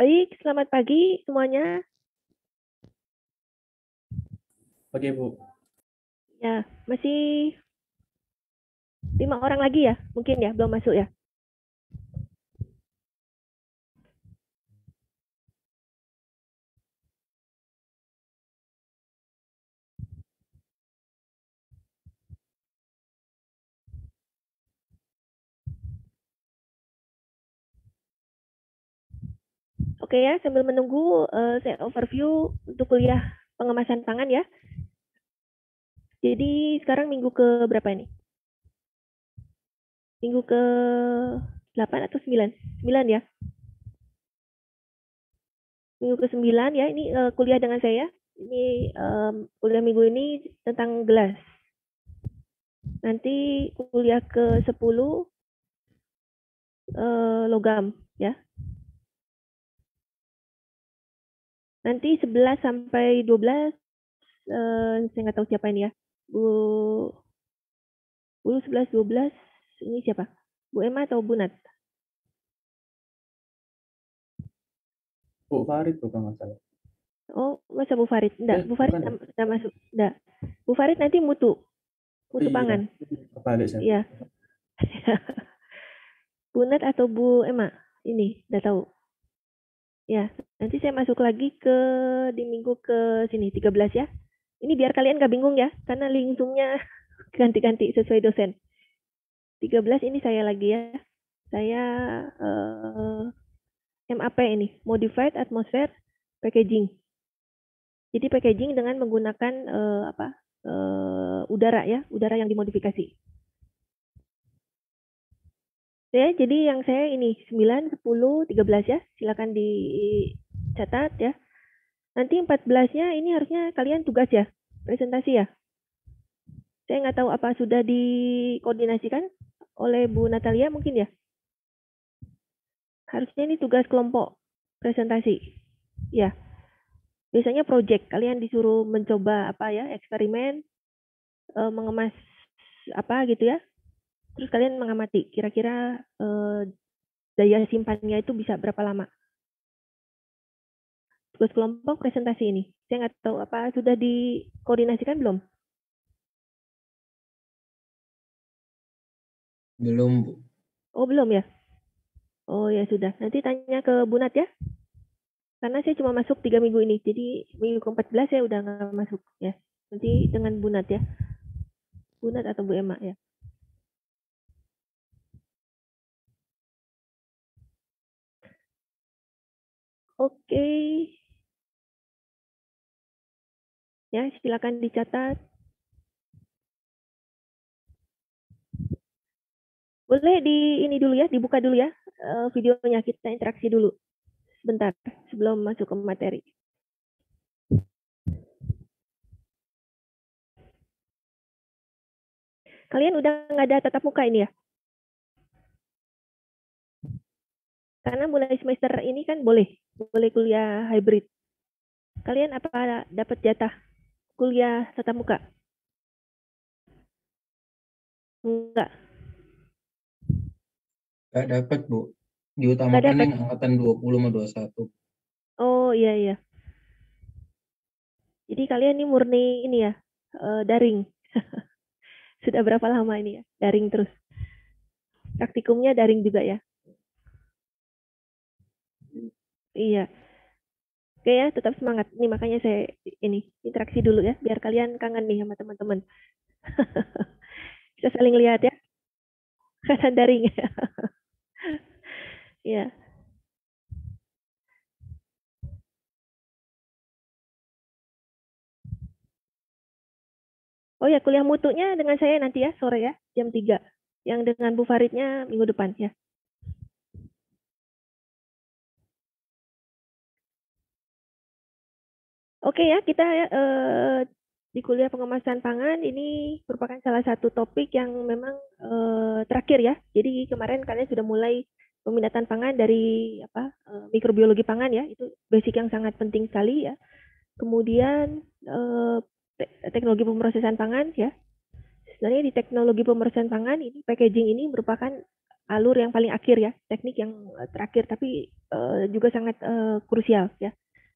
Baik, selamat pagi semuanya. Oke, Bu. Ya, masih 5 orang lagi ya? Mungkin ya, belum masuk ya? Oke ya, sambil menunggu saya overview untuk kuliah pengemasan pangan ya. Jadi sekarang minggu ke berapa ini? Minggu ke 8 atau 9? 9 ya? Minggu ke 9 ya, ini kuliah dengan saya. Ini kuliah minggu ini tentang gelas. Nanti kuliah ke 10 logam ya. Nanti 11 sampai 12 saya nggak tahu siapa ini ya. Bu 10, 11, 12 ini siapa? Bu Emma atau Bu Nat? Bu Farid bukan masalah. Oh, masa Bu Farid? Enggak, Bu Farid Bukan ya? enggak masuk. Enggak. Bu Farid nanti mutu Oh iya, pangan. kebalik saya. Iya. Bu Nat atau Bu Emma? Ini, udah tahu. Ya, nanti saya masuk lagi ke di minggu ke sini 13 ya. Ini biar kalian gak bingung ya, karena link Zoom-nya ganti-ganti sesuai dosen. 13 ini saya lagi ya. Saya MAP ini, Modified Atmosphere Packaging. Jadi packaging dengan menggunakan udara ya, udara yang dimodifikasi. Ya, jadi yang saya ini 9, 10, 13 ya. Silakan dicatat ya. Nanti 14-nya ini harusnya kalian tugas ya, presentasi ya. Saya nggak tahu apa sudah dikoordinasikan oleh Bu Natalia mungkin ya. Harusnya ini tugas kelompok presentasi. Ya. Biasanya project, kalian disuruh mencoba apa ya, eksperimen, mengemas apa gitu ya. Terus kalian mengamati kira-kira daya simpannya itu bisa berapa lama. Tugas kelompok presentasi ini. Saya nggak tahu apa sudah dikoordinasikan belum? Belum, Bu. Oh belum ya? Oh ya sudah. Nanti tanya ke Bu Nat ya. Karena saya cuma masuk 3 minggu ini. Jadi minggu ke-14 saya udah nggak masuk ya. Nanti dengan Bu Nat ya. Bu Nat atau Bu Emma ya. Oke. Ya, silakan dicatat. Boleh ini dulu ya, dibuka dulu ya videonya, kita interaksi dulu sebentar sebelum masuk ke materi. Kalian udah nggak ada tatap muka ini ya? Karena mulai semester ini kan boleh kuliah hybrid. Kalian apa dapat jatah kuliah tatap muka? Enggak. Nggak dapat, Bu. Nggak Diutamakan dapat. yang angkatan 20 sama 21. Oh iya iya. Jadi kalian ini murni ini ya, daring. Sudah berapa lama ini ya? Daring terus. Praktikumnya daring juga ya? Iya. Oke ya, tetap semangat. Nih makanya saya ini interaksi dulu ya, biar kalian kangen nih sama teman-teman. Bisa saling lihat ya. Karena daring. Iya. Oh ya, kuliah mutunya dengan saya nanti ya, sore ya, jam 3. Yang dengan Bu Faridnya minggu depan ya. Oke ya, kita di kuliah pengemasan pangan ini merupakan salah satu topik yang memang terakhir ya. Jadi kemarin kalian sudah mulai peminatan pangan dari mikrobiologi pangan ya, itu basic yang sangat penting sekali ya. Kemudian teknologi pemrosesan pangan ya. Sebenarnya di teknologi pemrosesan pangan ini packaging ini merupakan alur yang paling akhir ya, teknik yang terakhir, tapi juga sangat krusial ya.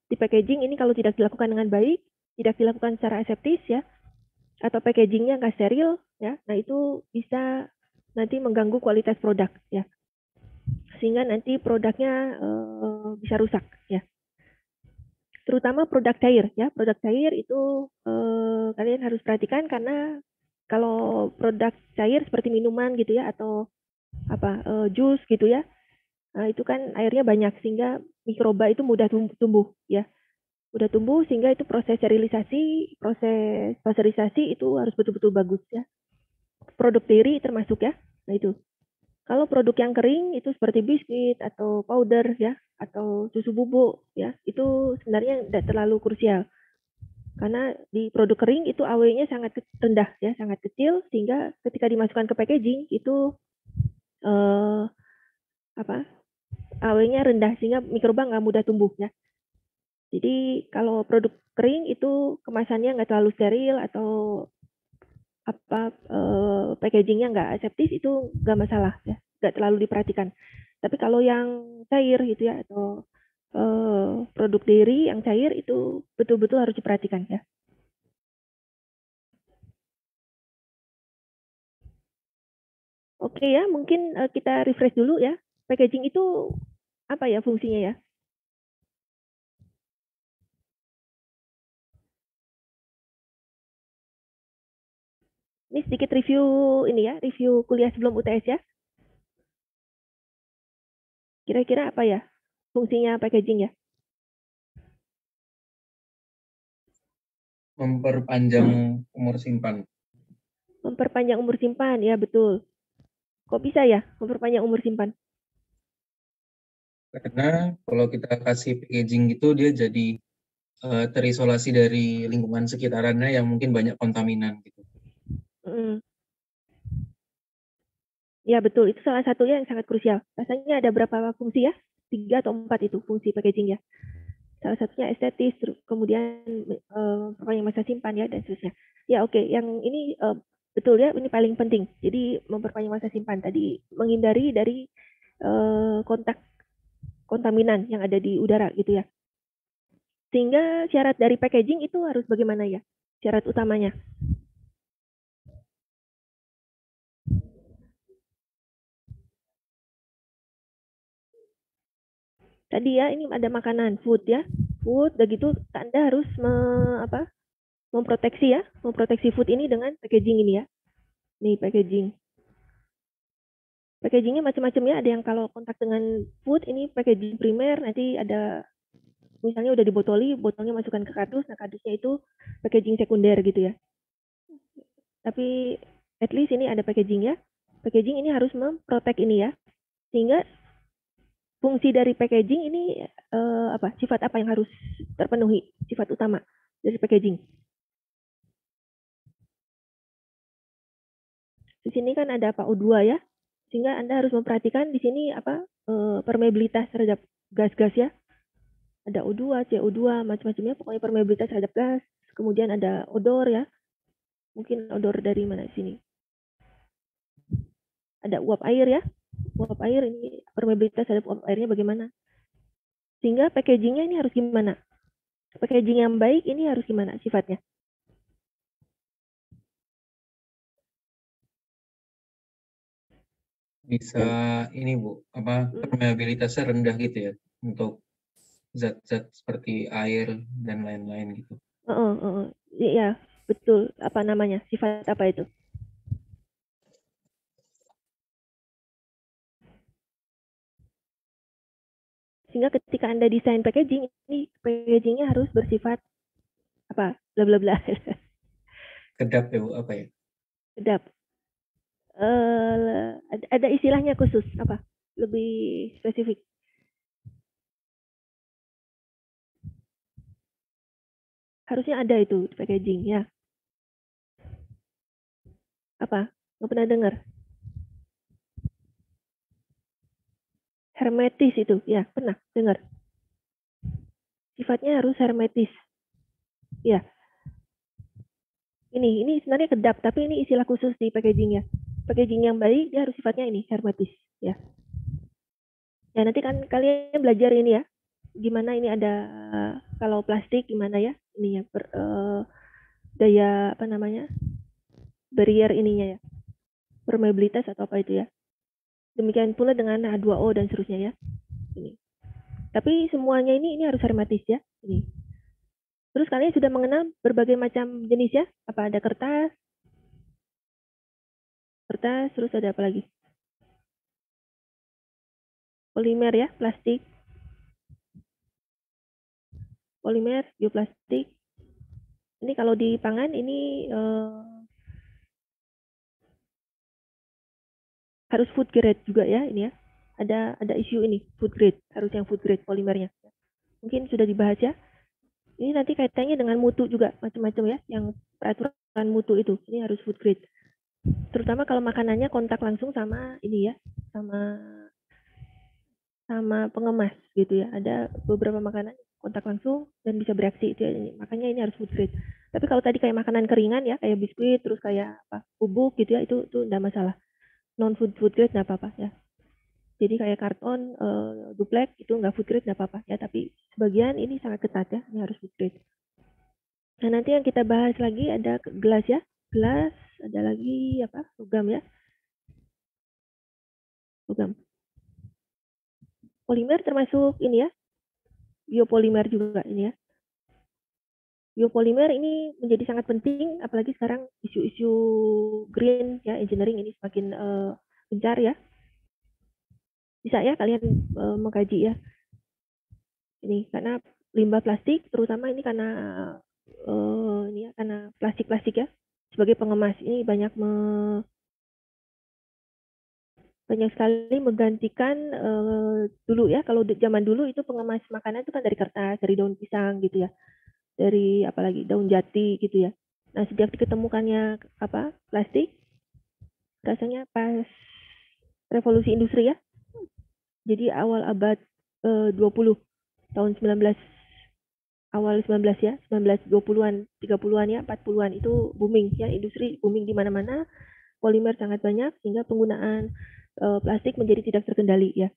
Di packaging ini kalau tidak dilakukan dengan baik, tidak dilakukan secara aseptis ya, atau packagingnya nggak steril ya, nah itu bisa nanti mengganggu kualitas produk ya, sehingga nanti produknya bisa rusak ya. Terutama produk cair ya, produk cair itu kalian harus perhatikan karena kalau produk cair seperti minuman gitu ya atau jus gitu ya, nah itu kan airnya banyak sehingga mikroba itu mudah tumbuh ya, mudah tumbuh sehingga itu proses sterilisasi, proses pasteurisasi itu harus betul-betul bagus ya. Produk dairy termasuk ya, nah itu. Kalau produk yang kering itu seperti biskuit atau powder ya, atau susu bubuk ya, itu sebenarnya tidak terlalu krusial. Karena di produk kering itu AW-nya sangat rendah ya, sangat kecil sehingga ketika dimasukkan ke packaging itu AW-nya rendah sehingga mikroba nggak mudah tumbuh ya. Jadi kalau produk kering itu kemasannya nggak terlalu steril atau packagingnya nggak aseptis itu nggak masalah ya, nggak terlalu diperhatikan. Tapi kalau yang cair gitu ya atau produk dairy yang cair itu betul-betul harus diperhatikan ya. Oke ya, mungkin kita refresh dulu ya. Packaging itu apa ya fungsinya ya? Ini sedikit review ini ya, review kuliah sebelum UTS ya. Kira-kira apa ya fungsinya packaging ya? Memperpanjang umur simpan. Memperpanjang umur simpan, ya betul. Kok bisa ya memperpanjang umur simpan? Karena kalau kita kasih packaging gitu, dia jadi terisolasi dari lingkungan sekitarnya yang mungkin banyak kontaminan gitu. Mm. Ya betul, itu salah satunya yang sangat krusial. Rasanya ada berapa fungsi ya? 3 atau 4 itu fungsi packaging ya. Salah satunya estetis, kemudian memperpanjang masa simpan ya dan seterusnya. Ya oke, yang ini betul ya, ini paling penting. Jadi memperpanjang masa simpan tadi, menghindari dari kontak kontaminan yang ada di udara gitu ya. Sehingga syarat dari packaging itu harus bagaimana ya? Syarat utamanya. Tadi ya, ini ada makanan, food ya. Food, udah gitu Anda harus memproteksi ya, memproteksi food ini dengan packaging ini ya. Nih packaging. Packagingnya macam-macam ya, ada yang kalau kontak dengan food ini packaging primer, nanti ada misalnya udah dibotoli, botolnya masukkan ke kardus, nah kardusnya itu packaging sekunder gitu ya. Tapi at least ini ada packaging ya. Packaging ini harus memprotek ini ya, sehingga fungsi dari packaging ini sifat apa yang harus terpenuhi, sifat utama dari packaging. Di sini kan ada O2 ya, sehingga Anda harus memperhatikan di sini permeabilitas terhadap gas-gas ya. Ada O2, CO2, macam-macamnya, pokoknya permeabilitas terhadap gas. Kemudian ada odor ya, mungkin odor dari mana sini. Ada uap air ya, uap air ini permeabilitas terhadap uap airnya bagaimana. Sehingga packagingnya ini harus gimana? Packaging yang baik ini harus gimana sifatnya? Bisa ini Bu, permeabilitasnya rendah gitu ya untuk zat-zat seperti air dan lain-lain gitu. Iya, betul. Apa namanya? Sifat apa itu? Sehingga ketika Anda desain packaging, ini packagingnya harus bersifat apa? Bla bla bla. Kedap ya Bu, apa ya? Kedap. Ada istilahnya khusus apa? Lebih spesifik. Harusnya ada itu di packaging ya. Apa? Nggak pernah dengar. Hermetis itu, ya pernah dengar. Sifatnya harus hermetis. Ya. Ini sebenarnya kedap, tapi ini istilah khusus di packaging ya. Packaging yang baik dia harus sifatnya ini hermetis. ya. Ya nanti kan kalian belajar ini ya, gimana ini ada kalau plastik gimana ya ini ya daya apa namanya barrier ininya ya, permeabilitas atau apa itu ya. Demikian pula dengan H2O dan seterusnya ya. Ini. Tapi semuanya ini harus hermetis ya. Ini. Terus kalian sudah mengenal berbagai macam jenis ya? Apa ada kertas, terus ada apa lagi? Polimer ya, plastik, polimer, bioplastik. Ini kalau di pangan ini harus food grade juga ya ini ya. Ada isu ini food grade, harus yang food grade polimernya. Mungkin sudah dibahas ya. Ini nanti kaitannya dengan mutu juga macam-macam ya, yang peraturan mutu itu. Ini harus food grade. Terutama kalau makanannya kontak langsung sama ini ya, sama pengemas gitu ya. Ada beberapa makanan kontak langsung dan bisa bereaksi itu ya. Makanya ini harus food grade. Tapi kalau tadi kayak makanan keringan ya, kayak biskuit terus kayak apa bubuk gitu ya, itu enggak masalah. Non food grade enggak apa-apa ya. Jadi kayak karton duplek itu enggak food grade enggak apa-apa ya, tapi sebagian ini sangat ketat ya, ini harus food grade. Nah, nanti yang kita bahas lagi ada gelas ya. Gelas, ada lagi apa? Logam ya. Logam. Polimer termasuk ini ya. Biopolimer juga ini ya. Biopolimer ini menjadi sangat penting, apalagi sekarang isu-isu green ya, engineering ini semakin gencar ya. Bisa ya kalian mengkaji ya. Ini karena limbah plastik, terutama ini karena ini ya, karena plastik-plastik ya. Sebagai pengemas ini banyak sekali menggantikan dulu ya. Kalau zaman dulu itu pengemas makanan itu kan dari kertas, dari daun pisang gitu ya. Dari apalagi daun jati gitu ya. Nah, sejak diketemukannya apa plastik, rasanya pas revolusi industri ya. Jadi awal abad 20 tahun 19 awal 19 ya, 1920-an, 30-an ya, 40-an itu booming ya, industri booming di mana-mana, polimer sangat banyak sehingga penggunaan plastik menjadi tidak terkendali ya.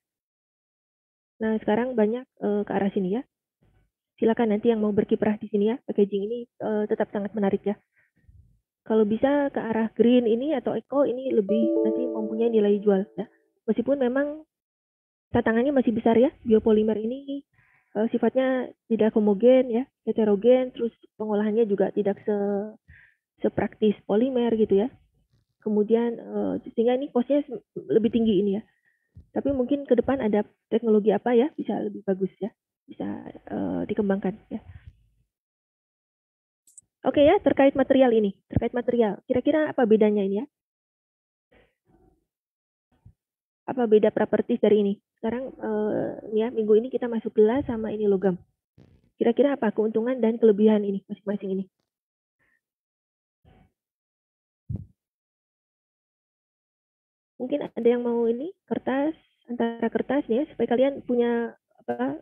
Nah, sekarang banyak ke arah sini ya. Silakan nanti yang mau berkiprah di sini ya, packaging ini tetap sangat menarik ya. Kalau bisa ke arah green ini atau eco ini lebih nanti mempunyai nilai jual ya. Meskipun memang tantangannya masih besar ya, biopolimer ini sifatnya tidak homogen ya, heterogen, terus pengolahannya juga tidak sepraktis polimer gitu ya. Kemudian sehingga ini cost-nya lebih tinggi ini ya. Tapi mungkin ke depan ada teknologi apa ya bisa lebih bagus ya, bisa dikembangkan ya. Oke ya, terkait material ini, kira-kira apa bedanya ini ya? Apa beda properties dari ini? Sekarang ya minggu ini kita masuk gelas sama ini logam. Kira-kira apa keuntungan dan kelebihan ini masing-masing ini? Mungkin ada yang mau ini kertas, antara kertas ya supaya kalian punya apa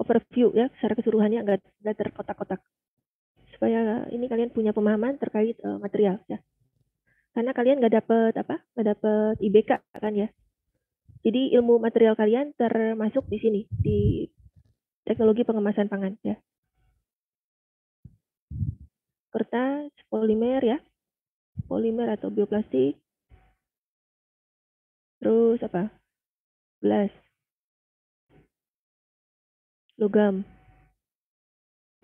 overview ya secara keseluruhannya nggak terkotak-kotak. Supaya ini kalian punya pemahaman terkait material ya. Karena kalian nggak dapet IBK kan ya. Jadi ilmu material kalian termasuk di sini di teknologi pengemasan pangan ya. Kertas, polimer ya, polimer atau bioplastik. Terus apa? Gelas, logam.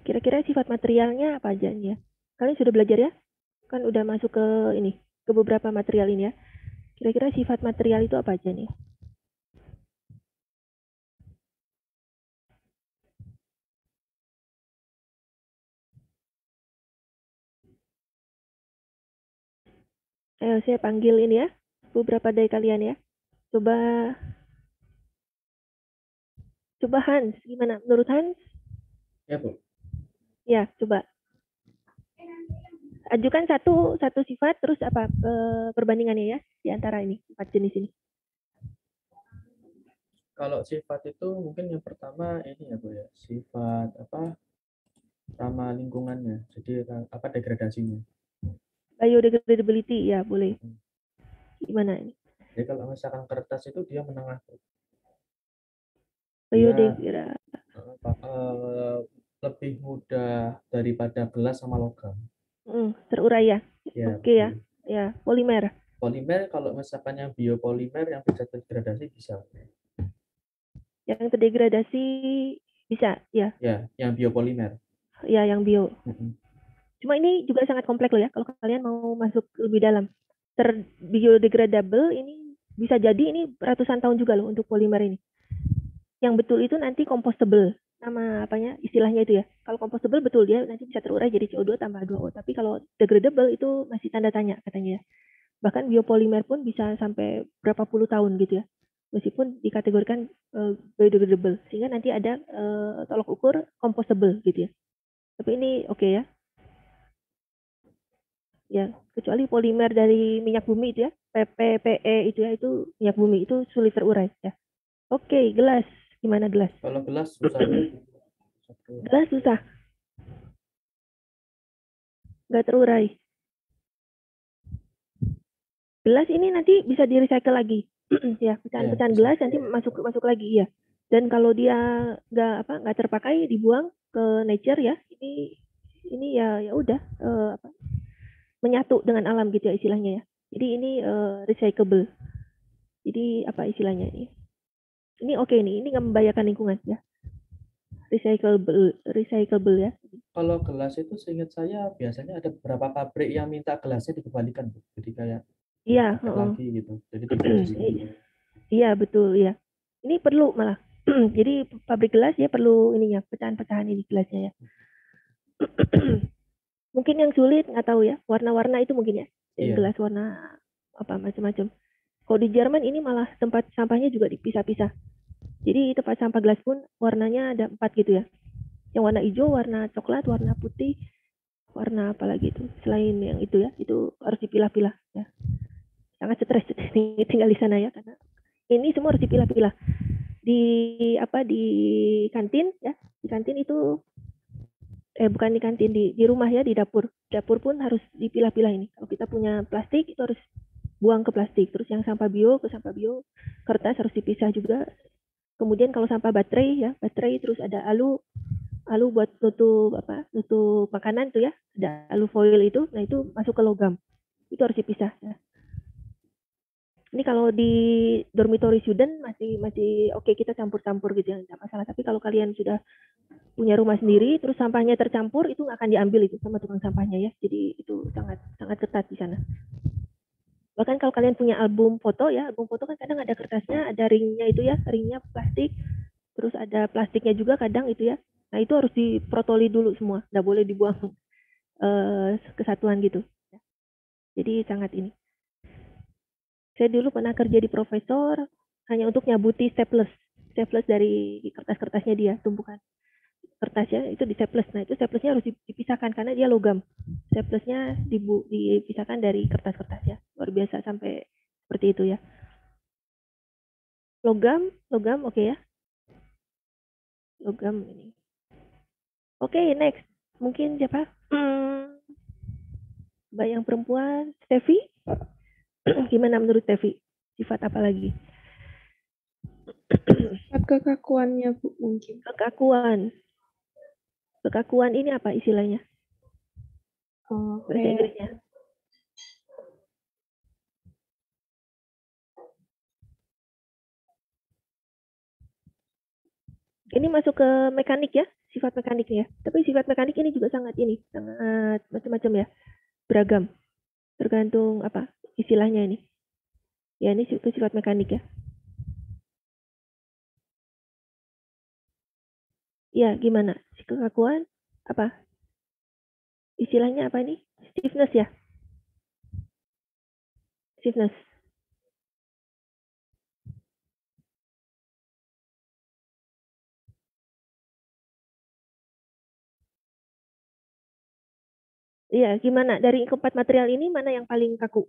Kira-kira sifat materialnya apa aja nih ya? Kalian sudah belajar ya? Kan udah masuk ke ini, ke beberapa material ini ya. Kira-kira sifat material itu apa aja nih? Ayo saya panggil ini ya, beberapa dari kalian ya. Coba Hans, gimana? Menurut Hans? Ya, Bu. Ya, coba. Ajukan satu sifat, terus apa perbandingannya ya di antara ini empat jenis ini. Kalau sifat itu mungkin yang pertama ini ya Bu ya, sifat apa ramah lingkungannya. Jadi apa degradasinya. Biodegradability ya boleh. Gimana ini? Jadi kalau misalkan kertas itu dia menengah, dia Biodegrad. lebih mudah daripada gelas sama logam. Terurai ya. Ya, Oke ya. betul. Ya, polimer. Polimer kalau misalkan yang biopolimer yang bisa terdegradasi bisa. Yang terdegradasi bisa ya. Ya, yang biopolimer. Ya, yang bio. Mm-mm. Cuma ini juga sangat kompleks loh ya kalau kalian mau masuk lebih dalam. Biodegradable ini bisa jadi ini ratusan tahun juga loh untuk polimer ini. Yang betul itu nanti compostable. Nama apanya istilahnya itu ya. Kalau compostable betul dia nanti bisa terurai jadi CO2 tambah H2O. Tapi kalau degradable itu masih tanda tanya katanya ya. Bahkan biopolimer pun bisa sampai berapa puluh tahun gitu ya. Meskipun dikategorikan biodegradable. Sehingga nanti ada tolok ukur compostable gitu ya. Tapi ini oke ya. Ya, kecuali polimer dari minyak bumi itu ya. PPE itu ya, itu minyak bumi itu sulit terurai ya. Oke, gelas. Gimana gelas? Kalau gelas susah. Gelas susah. Nggak terurai. Gelas ini nanti bisa di recycle lagi. Ya, pecahan-pecahan Ya, gelas nanti masuk lagi ya. Dan kalau dia nggak terpakai dibuang ke nature ya, ini ya udah menyatu dengan alam gitu ya istilahnya ya. Jadi ini recyclable. Jadi apa istilahnya ini? Ini oke nih, ini nggak membahayakan lingkungan ya. Recyclable ya. Kalau gelas itu seingat saya biasanya ada beberapa pabrik yang minta gelasnya dikembalikan, jadi kayak Iya, lagi gitu. Jadi tidak disimpan. iya betul ya. Ini perlu malah. Jadi pabrik gelas ya perlu ininya pecahan-pecahan ini gelasnya ya. Mungkin yang sulit nggak tahu ya, warna-warna itu mungkin ya. Iya. Gelas warna apa macam-macam. Kalau di Jerman ini malah tempat sampahnya juga dipisah-pisah. Jadi tempat sampah gelas pun warnanya ada 4 gitu ya. Yang warna hijau, warna coklat, warna putih, warna apa lagi itu. Selain yang itu ya, itu harus dipilah-pilah ya. Sangat stres tinggal di sana ya karena ini semua harus dipilah-pilah. Di kantin ya, di kantin itu bukan di kantin, di rumah ya, di dapur pun harus dipilah-pilah ini. Kalau kita punya plastik itu harus buang ke plastik, terus yang sampah bio ke sampah bio, kertas harus dipisah juga. Kemudian kalau sampah baterai terus ada alu buat nutup makanan tuh ya, ada alu foil itu, nah itu masuk ke logam, itu harus dipisah ya. Ini kalau di dormitory student masih oke, kita campur-campur gitu ya, nggak masalah. Tapi kalau kalian sudah punya rumah sendiri terus sampahnya tercampur, itu nggak akan diambil itu sama tukang sampahnya ya. Jadi itu sangat sangat ketat di sana. Bahkan kalau kalian punya album foto kan kadang ada kertasnya, ada ringnya itu ya, ringnya plastik, terus ada plastiknya juga kadang itu ya. Nah itu harus diprotoli dulu semua, nggak boleh dibuang kesatuan gitu. Jadi sangat ini. Saya dulu pernah kerja di profesor hanya untuk nyabuti staples dari kertas-kertasnya dia, tumpukan kertasnya itu di staples. Nah itu staplesnya harus dipisahkan karena dia logam. Staplesnya dipisahkan dari kertas-kertasnya. Luar biasa sampai seperti itu ya. Logam oke ya. Logam ini. Oke, next. Mungkin siapa? Mbak yang perempuan, Stevi? Gimana menurut Stevi? Sifat apa lagi? Sifat kekakuannya, Bu, mungkin. Kekakuan ini apa istilahnya? Bahasa Inggrisnya. Ini masuk ke mekanik ya, sifat mekaniknya. Tapi sifat mekanik ini juga sangat macam-macam ya, beragam. Tergantung apa istilahnya ini. Ya ini sifat mekanik ya. Ya gimana? Kekakuan apa? Istilahnya apa ini? Stiffness ya? Stiffness. Iya, gimana? Dari keempat material ini mana yang paling kaku?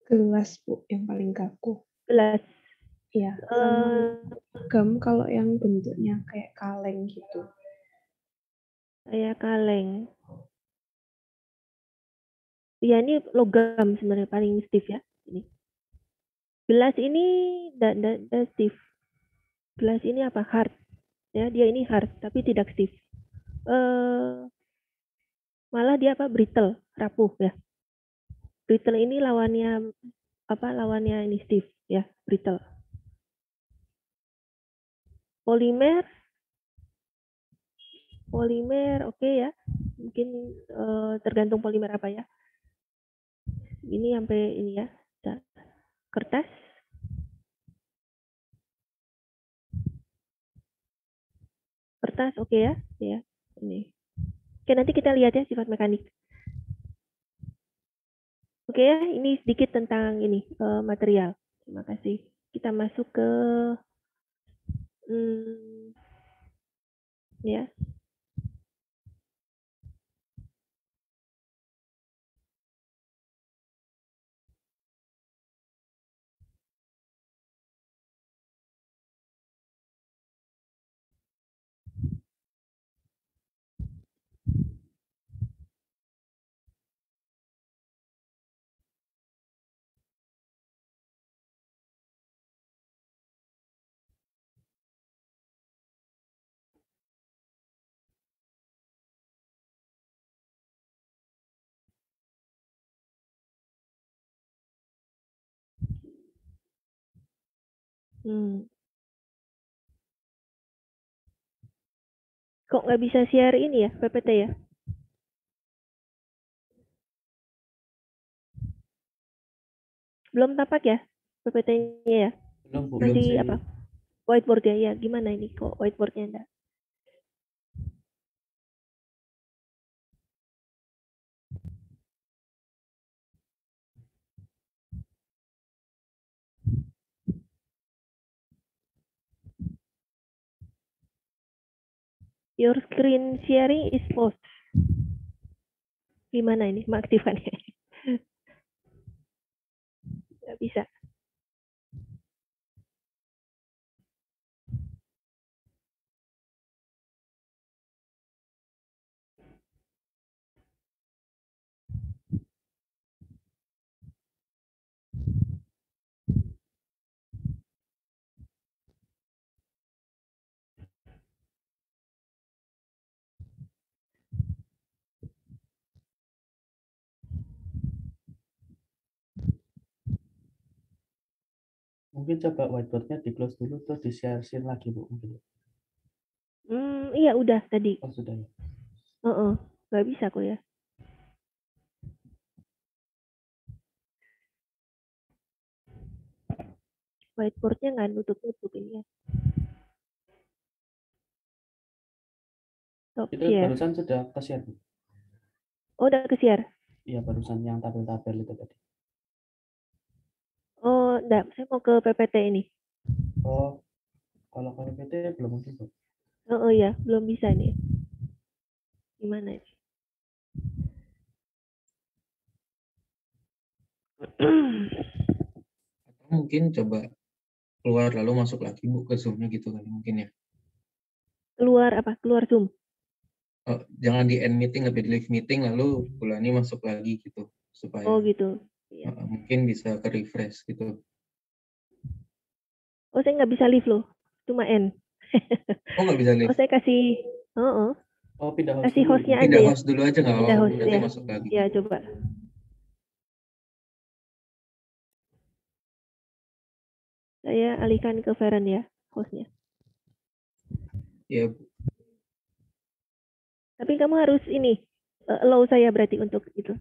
Gelas, Bu, yang paling kaku. Gelas. Iya, sama logam kalau yang bentuknya kayak kaleng gitu. Kayak kaleng. Ya ini logam sebenarnya paling stiff ya. Ini. Gelas ini dan stiff. Gelas ini apa? Hard. Ya, dia ini hard tapi tidak stiff. Malah dia apa? Brittle, rapuh ya. Brittle ini lawannya apa? Lawannya ini stiff ya, brittle. Polimer oke ya. Mungkin tergantung polimer apa ya. Ini sampai ini ya. Kertas. Kertas oke ya. Ya, ini. Oke, nanti kita lihat ya sifat mekanik. Oke ya, ini sedikit tentang ini material. Terima kasih. Kita masuk ke ya. Kok nggak bisa share ini ya, PPT ya? Belum tampak ya, PPT-nya ya? Belum, Bu. Masih apa? Whiteboard ya? Ya, gimana ini kok whiteboard-nya enggak? Your screen sharing is paused. Gimana ini mengaktifkannya? Nggak bisa. Mungkin coba whiteboard-nya di-close dulu, terus di-share screen lagi, Bu. Mungkin. Iya udah tadi. Oh, sudah ya. Nggak bisa kok ya. Whiteboard-nya nggak nutup-nutup ini ya. Stop Itu share. barusan sudah ke-share, Bu. Oh, udah ke-share? Iya, barusan yang tabel-tabel itu tadi. Oh, enggak. Saya mau ke PPT ini. Oh, kalau PT belum mungkin, Bu. Oh ya, belum bisa nih. Gimana ini? Atau mungkin coba keluar lalu masuk lagi Bu ke Zoom-nya gitu kali mungkin ya. Keluar apa? Keluar Zoom. Jangan di end meeting tapi di live meeting lalu Bulani masuk lagi gitu supaya Oh gitu. Iya. mungkin bisa ke refresh gitu. Oh, saya nggak bisa live loh. Cuma N. Oh nggak bisa Oh, live. saya kasih Oh, pindah host kasih dulu. hostnya aja Pindah ya. host dulu aja nggak Pindah apa-apa host nanti ya. masuk lagi. Ya, coba. Saya alihkan ke Feren ya, hostnya. Ya Bu. Tapi kamu harus ini, allow saya berarti untuk itu.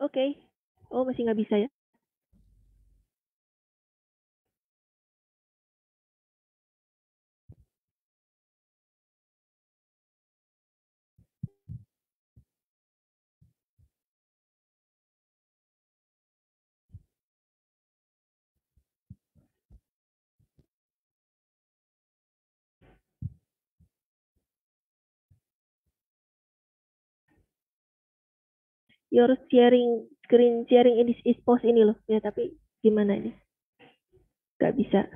Oke. Oh, masih nggak bisa ya? Your screen sharing ini is post ini loh. Ya, tapi gimana ini? Nggak bisa.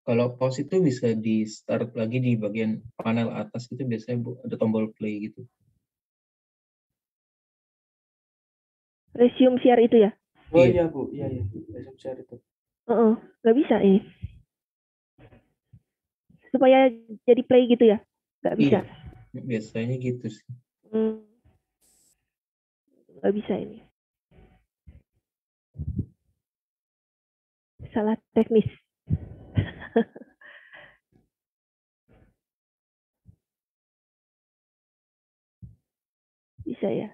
Kalau pause itu bisa di start lagi di bagian panel atas itu biasanya Bu, ada tombol play gitu. Resume share itu ya? Oh Iya. iya Bu, iya iya, resume share itu. Nggak bisa ini. Supaya jadi play gitu ya? Nggak bisa. Iya, biasanya gitu sih. Nggak bisa ini. Salah teknis. Bisa ya?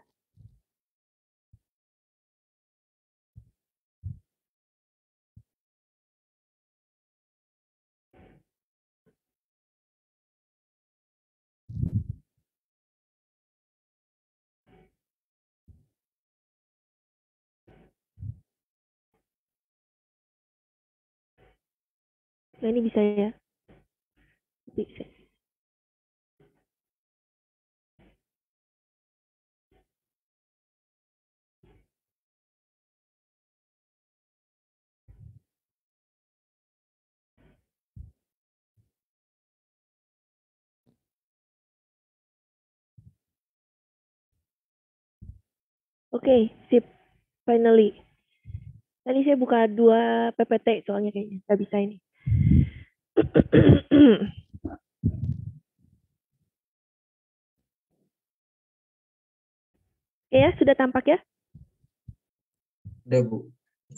Nah, ini bisa ya? Bisa. Oke, sip. Finally. Tadi saya buka 2 PPT soalnya kayaknya. Nggak bisa ini. Ya, sudah tampak ya? Udah Bu.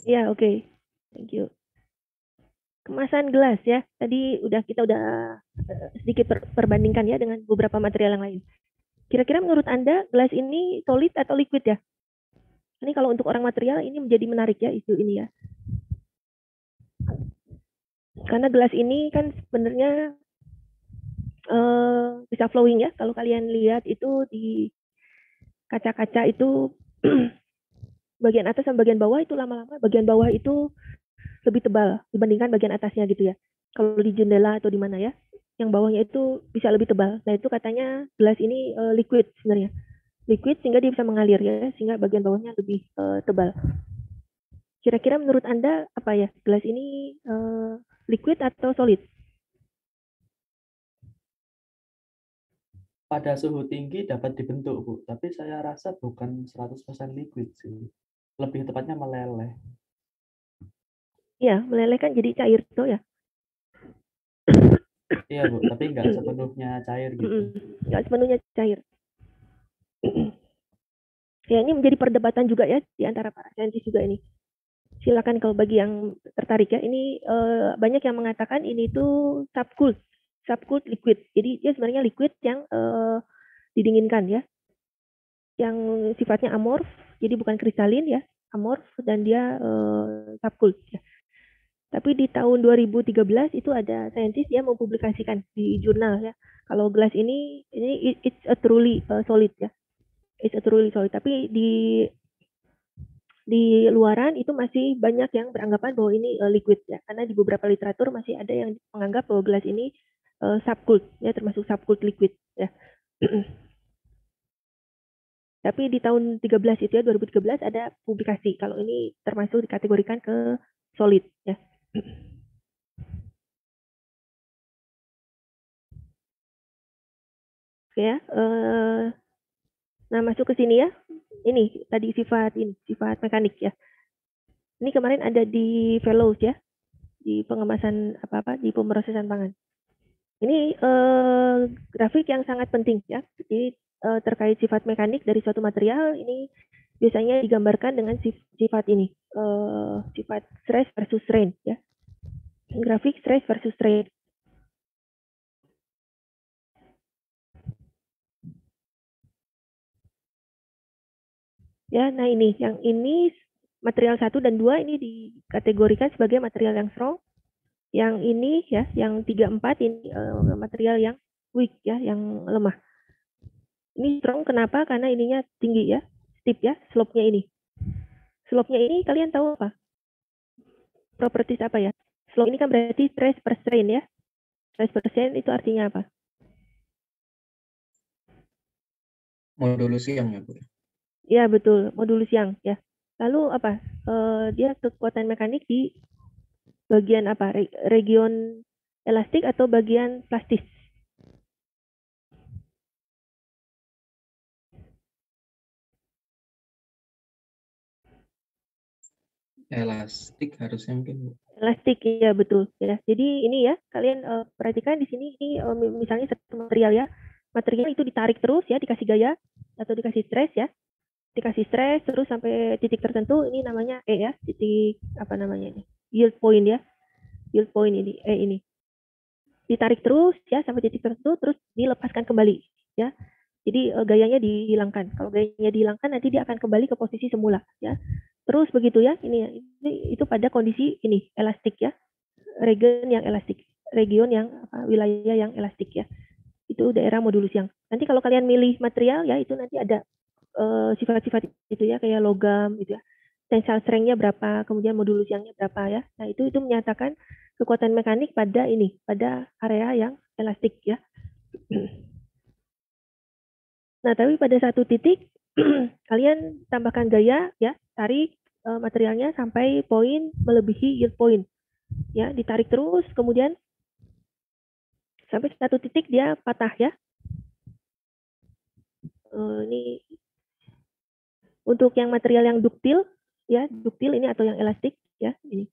Ya, oke. Thank you. Kemasan gelas ya. Tadi kita udah sedikit perbandingkan ya dengan beberapa material yang lain. Kira-kira menurut Anda gelas ini solid atau liquid ya? Ini kalau untuk orang material ini menjadi menarik ya isu ini ya. Karena gelas ini kan sebenarnya bisa flowing ya. Kalau kalian lihat itu di kaca-kaca itu bagian atas dan bagian bawah itu lama-lama bagian bawah itu lebih tebal dibandingkan bagian atasnya gitu ya. Kalau di jendela atau di mana ya, yang bawahnya itu bisa lebih tebal. Nah itu katanya gelas ini liquid sebenarnya. Liquid sehingga dia bisa mengalir ya, sehingga bagian bawahnya lebih tebal. Kira-kira menurut Anda apa ya, gelas ini liquid atau solid? Pada suhu tinggi dapat dibentuk Bu, tapi saya rasa bukan 100% liquid sih. Lebih tepatnya meleleh. Iya, meleleh kan jadi cair tuh ya. Iya Bu, tapi nggak sepenuhnya cair gitu. Nggak sepenuhnya cair. Ya ini menjadi perdebatan juga ya di antara para saintis juga ini. Silakan kalau bagi yang tertarik ya. Ini banyak yang mengatakan ini tuh subcooled liquid. Jadi dia sebenarnya liquid yang didinginkan ya, yang sifatnya amorf, jadi bukan kristalin ya, amorf dan dia subcooled. Ya. Tapi di tahun 2013 itu ada saintis yang mempublikasikan di jurnal ya. Kalau gelas ini it's a truly solid ya, it's a truly solid. Tapi di luaran itu masih banyak yang beranggapan bahwa ini liquid ya, karena di beberapa literatur masih ada yang menganggap bahwa gelas ini subcooled ya, termasuk subcooled liquid ya. Tapi di tahun 13 itu ya 2013 ada publikasi kalau ini termasuk dikategorikan ke solid ya. Oke ya. Nah masuk ke sini ya. Ini tadi sifat mekanik ya. Ini kemarin ada di fellows ya, di pengemasan apa-apa di pemrosesan pangan. Ini grafik yang sangat penting ya. Jadi terkait sifat mekanik dari suatu material ini biasanya digambarkan dengan sifat ini, sifat stress versus strain ya. Grafik stress versus strain. Ya, nah ini yang ini material 1 dan 2 ini dikategorikan sebagai material yang strong. Yang ini ya, yang 3 4 ini material yang weak ya, yang lemah. Ini strong kenapa? Karena ininya tinggi ya, steep ya, slope-nya ini. Slope-nya ini kalian tahu apa? Properties apa ya? Slope ini kan berarti stress per strain ya. Stress per strain itu artinya apa? Modulus yang ya, Bu. Ya betul, modulus yang ya. Lalu apa? Dia kekuatan mekanik di bagian apa? Region elastik atau bagian plastis? Elastik harusnya mungkin, Bu. Elastik ya betul ya. Jadi ini ya kalian perhatikan di sini ini misalnya satu material ya. Material itu ditarik terus ya, dikasih gaya atau dikasih stres ya. Dikasih stres terus sampai titik tertentu, ini namanya E ya, titik apa namanya ini? Yield point ya. Yield point ini E ini. Ditarik terus ya sampai titik tertentu terus dilepaskan kembali ya. Jadi gayanya dihilangkan. Kalau gayanya dihilangkan nanti dia akan kembali ke posisi semula ya. Terus begitu ya. Ini itu pada kondisi ini elastik ya. Region yang elastik. Region yang wilayah yang elastik ya. Itu daerah modulus yang. Nanti kalau kalian milih material ya itu nanti ada sifat-sifat itu ya kayak logam gitu ya. Tensile strength-nya berapa, kemudian modulus yang-nya berapa ya. Nah, itu menyatakan kekuatan mekanik pada ini, pada area yang elastik ya. Nah, tapi pada satu titik kalian tambahkan gaya ya, tarik materialnya sampai poin melebihi yield point. Ya, ditarik terus kemudian sampai satu titik dia patah ya. Ini untuk yang material yang duktil ya, duktil ini atau yang elastik ya, ini.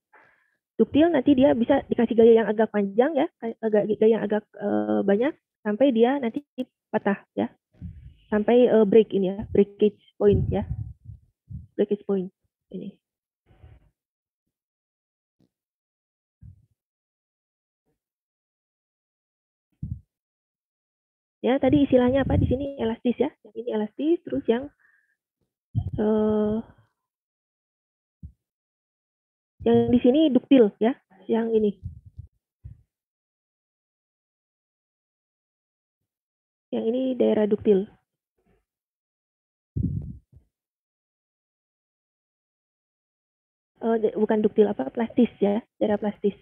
Duktil nanti dia bisa dikasih gaya yang agak panjang ya, gaya yang agak banyak sampai dia nanti patah ya. Sampai break ini ya, breakage point ya. Breakage point ini. Ya, tadi istilahnya apa di sini elastis ya. Yang ini elastis, terus yang di sini duktil ya, yang ini. Yang ini daerah duktil. Bukan duktil apa, plastis ya, daerah plastis.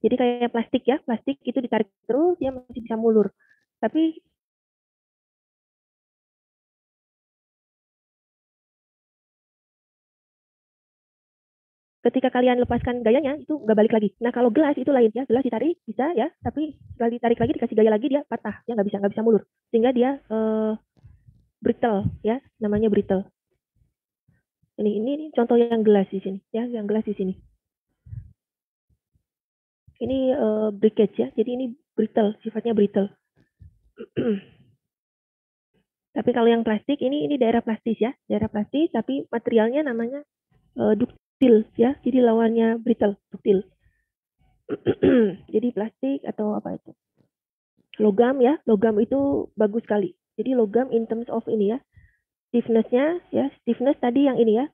Jadi kayak plastik ya, plastik itu ditarik terus dia masih bisa mulur. Tapi ketika kalian lepaskan gayanya itu nggak balik lagi. Nah kalau gelas itu lain ya, gelas ditarik bisa ya, tapi setelah ditarik lagi dikasih gaya lagi dia patah, ya nggak bisa mulur, sehingga dia brittle ya, namanya brittle. Ini contoh yang gelas di sini ya, yang gelas di sini. Ini breakage ya, jadi ini brittle, sifatnya brittle. Tapi kalau yang plastik ini daerah plastis ya, daerah plastis tapi materialnya namanya duktil ya, jadi lawannya brittle, duktil. Jadi plastik atau apa itu? Logam ya, logam itu bagus sekali. Jadi logam in terms of ini ya, stiffness-nya ya, stiffness tadi yang ini ya,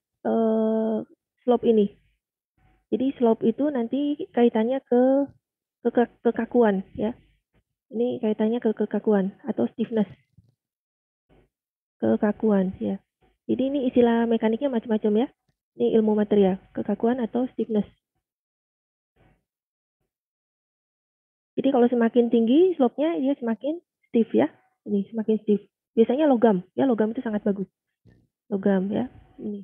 slope ini. Jadi slope itu nanti kaitannya ke kekakuan ya. Ini kaitannya ke kekakuan atau stiffness. Kekakuan ya. Jadi ini istilah mekaniknya macam-macam ya. Ini ilmu material, kekakuan atau stiffness. Jadi kalau semakin tinggi slope-nya dia semakin stiff ya. Ini semakin stiff. Biasanya logam ya, logam itu sangat bagus. Logam ya. Ini.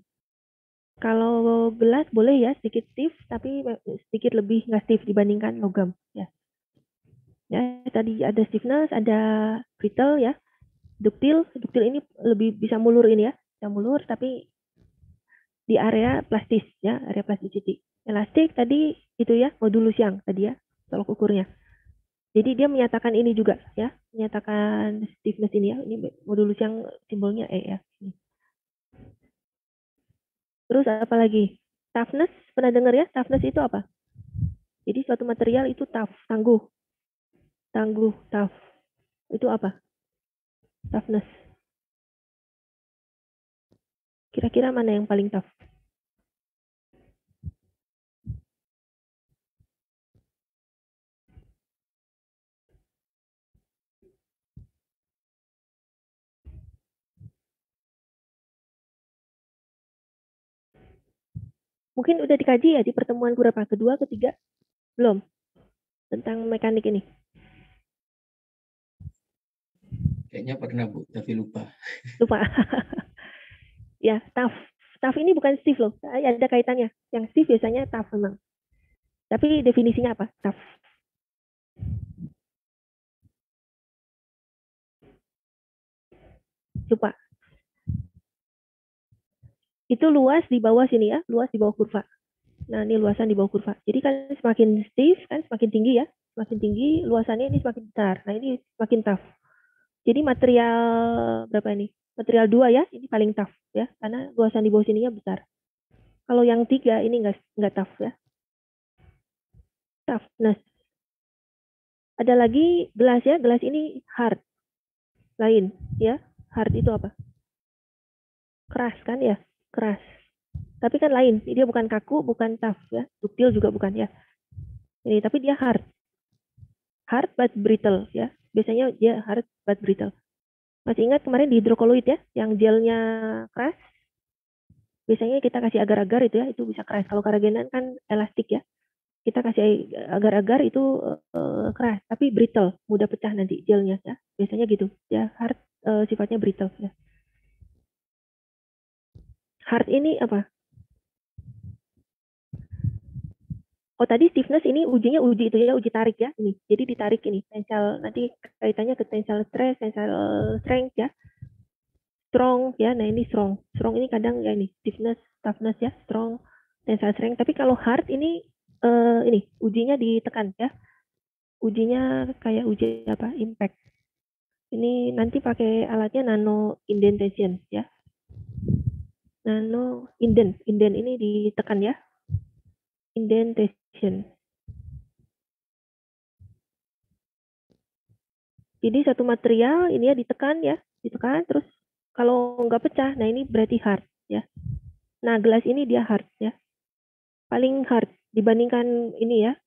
Kalau gelas boleh ya sedikit stiff, tapi sedikit lebih nggak stiff dibandingkan logam ya. Ya tadi ada stiffness, ada brittle ya, duktil ini lebih bisa mulur ini ya, bisa mulur tapi di area plastis ya, area plasticity. Elastik tadi itu ya, modulus yang tadi ya, tolok ukurnya. Jadi dia menyatakan ini juga ya, menyatakan stiffness ini ya, ini modulus yang simbolnya E ya. Terus apa lagi? Toughness, pernah dengar ya? Toughness itu apa? Jadi suatu material itu tough, tangguh. Tangguh, tough. Itu apa? Toughness. Kira-kira mana yang paling tough? Mungkin udah dikaji ya di pertemuan berapa? Kedua, ketiga? Belum? Tentang mekanik ini. Kayaknya pernah Bu, tapi lupa. Lupa. Ya, tough. Tough ini bukan stiff loh. Ada kaitannya. Yang stiff biasanya tough memang. Tapi definisinya apa? Tough. Lupa. Itu luas di bawah sini ya. Luas di bawah kurva. Nah, ini luasan di bawah kurva. Jadi kan semakin stiff, kan semakin tinggi ya. Semakin tinggi, luasannya ini semakin besar. Nah, ini semakin tough. Jadi material berapa ini? Material 2 ya, ini paling tough ya. Karena luasan di bawah sininya besar. Kalau yang 3 ini nggak tough ya. Toughness. Ada lagi gelas ya. Gelas ini hard. Lain ya. Hard itu apa? Keras kan ya? Keras. Tapi kan lain. Dia bukan kaku, bukan tough ya. Ductile juga bukan ya. Ini tapi dia hard. Hard but brittle ya. Biasanya dia hard but brittle. Masih ingat kemarin di hidrokoloid ya, yang gelnya keras. Biasanya kita kasih agar-agar itu ya, itu bisa keras. Kalau karagenan kan elastik ya. Kita kasih agar-agar itu keras, tapi brittle, mudah pecah nanti gelnya ya. Biasanya gitu. Ya, hard sifatnya brittle ya. Hard ini apa? Oh tadi stiffness ini ujinya uji itu ya, uji tarik ya ini. Jadi ditarik ini, tensile nanti kaitannya ke tensile stress, tensile strength ya. Strong ya, nah ini strong. Strong ini kadang ya ini stiffness, toughness ya, strong, tensile strength. Tapi kalau hard ini ujinya ditekan ya. Ujinya kayak uji apa? Impact. Ini nanti pakai alatnya nano indentation ya. Nano indent ini ditekan ya. Indentation. Jadi satu material ini ya ditekan terus kalau nggak pecah, nah ini berarti hard ya. Nah gelas ini dia hard ya, paling hard dibandingkan ini ya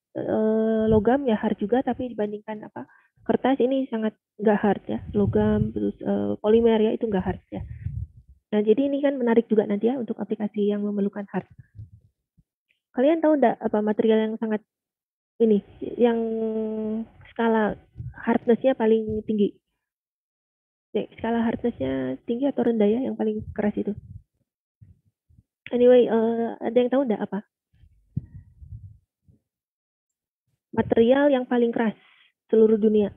logam ya hard juga, tapi dibandingkan apa kertas ini sangat nggak hard ya, logam terus polimer ya itu nggak hard ya. Nah jadi ini kan menarik juga nanti ya untuk aplikasi yang memerlukan hard. Kalian tahu nggak apa material yang sangat ini yang skala hardness-nya paling tinggi? Skala hardness-nya tinggi atau rendah ya yang paling keras itu? Anyway, ada yang tahu nggak apa? Material yang paling keras seluruh dunia.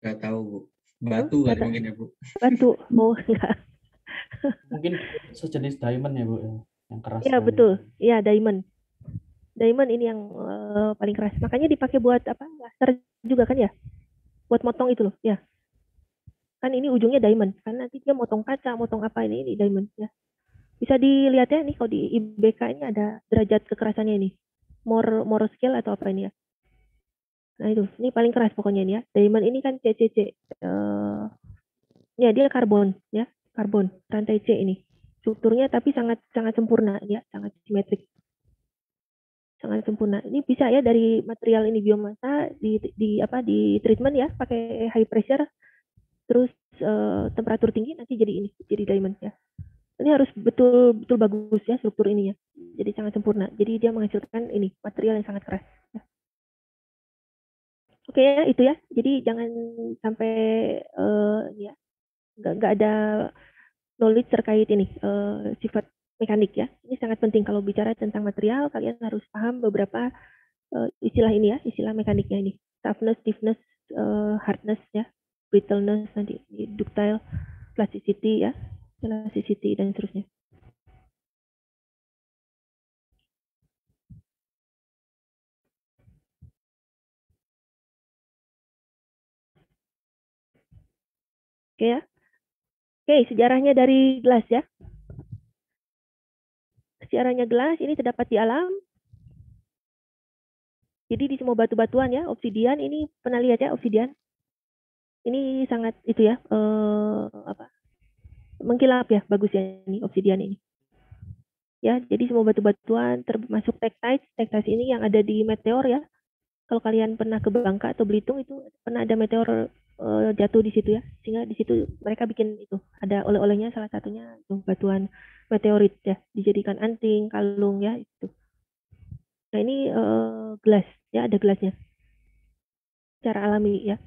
Nggak tahu Bu. Batu kali mungkin ya Bu. Batu. Oh enggak. Mungkin sejenis diamond ya Bu ya, yang keras. Iya betul. Iya diamond. Diamond ini yang paling keras. Makanya dipakai buat apa? Laser juga kan ya? Buat motong itu loh. Ya. Kan ini ujungnya diamond. Kan nanti dia motong kaca, motong apa ini diamond ya. Bisa dilihat ya nih kalau di IBK ini ada derajat kekerasannya ini. More scale atau apa ini ya? Nah itu, ini paling keras pokoknya ini ya. Diamond ini kan CCC. Ya dia karbon ya, karbon rantai C ini. Strukturnya tapi sangat sempurna ya, sangat simetrik. Sangat sempurna. Ini bisa ya dari material ini biomasa di treatment ya pakai high pressure terus temperatur tinggi nanti jadi diamond ya. Ini harus betul bagus ya struktur ininya. Jadi sangat sempurna. Jadi dia menghasilkan ini material yang sangat keras. Ya. Oke ya itu ya. Jadi jangan sampai ya nggak ada knowledge terkait ini sifat mekanik ya. Ini sangat penting kalau bicara tentang material, kalian harus paham beberapa istilah ini ya, istilah mekaniknya ini. Toughness, stiffness, hardness ya, brittleness, nanti ductile, plasticity ya, elasticity dan seterusnya. Oke ya. Oke, sejarahnya dari gelas ya. Sejarahnya gelas ini terdapat di alam. Jadi di semua batu-batuan ya, obsidian ini pernah lihat ya obsidian? Ini sangat itu ya, mengkilap ya, bagus ya ini obsidian ini. Ya, jadi semua batu-batuan termasuk tektite ini yang ada di meteor ya. Kalau kalian pernah ke Bangka atau Belitung itu pernah ada meteor jatuh di situ ya, sehingga di situ mereka bikin itu ada oleh-olehnya, salah satunya itu batuan meteorit ya, dijadikan anting, kalung ya itu. Nah ini gelas ya, ada gelasnya secara alami ya.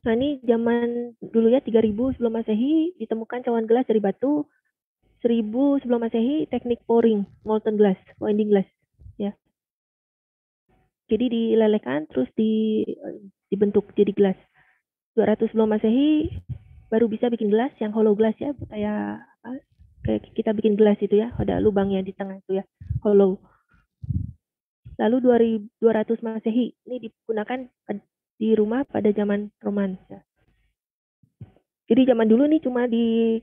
Nah ini zaman dulu ya 3000 sebelum Masehi ditemukan cawan gelas dari batu. 1000 sebelum Masehi teknik pouring molten glass, winding glass ya. Jadi dilelehkan terus dibentuk jadi gelas. 200 sebelum Masehi baru bisa bikin gelas yang hollow glass ya, kayak kita bikin gelas itu ya, ada lubangnya di tengah itu ya, hollow. Lalu 200 Masehi ini digunakan di rumah pada zaman Roman ya. Jadi zaman dulu nih cuma di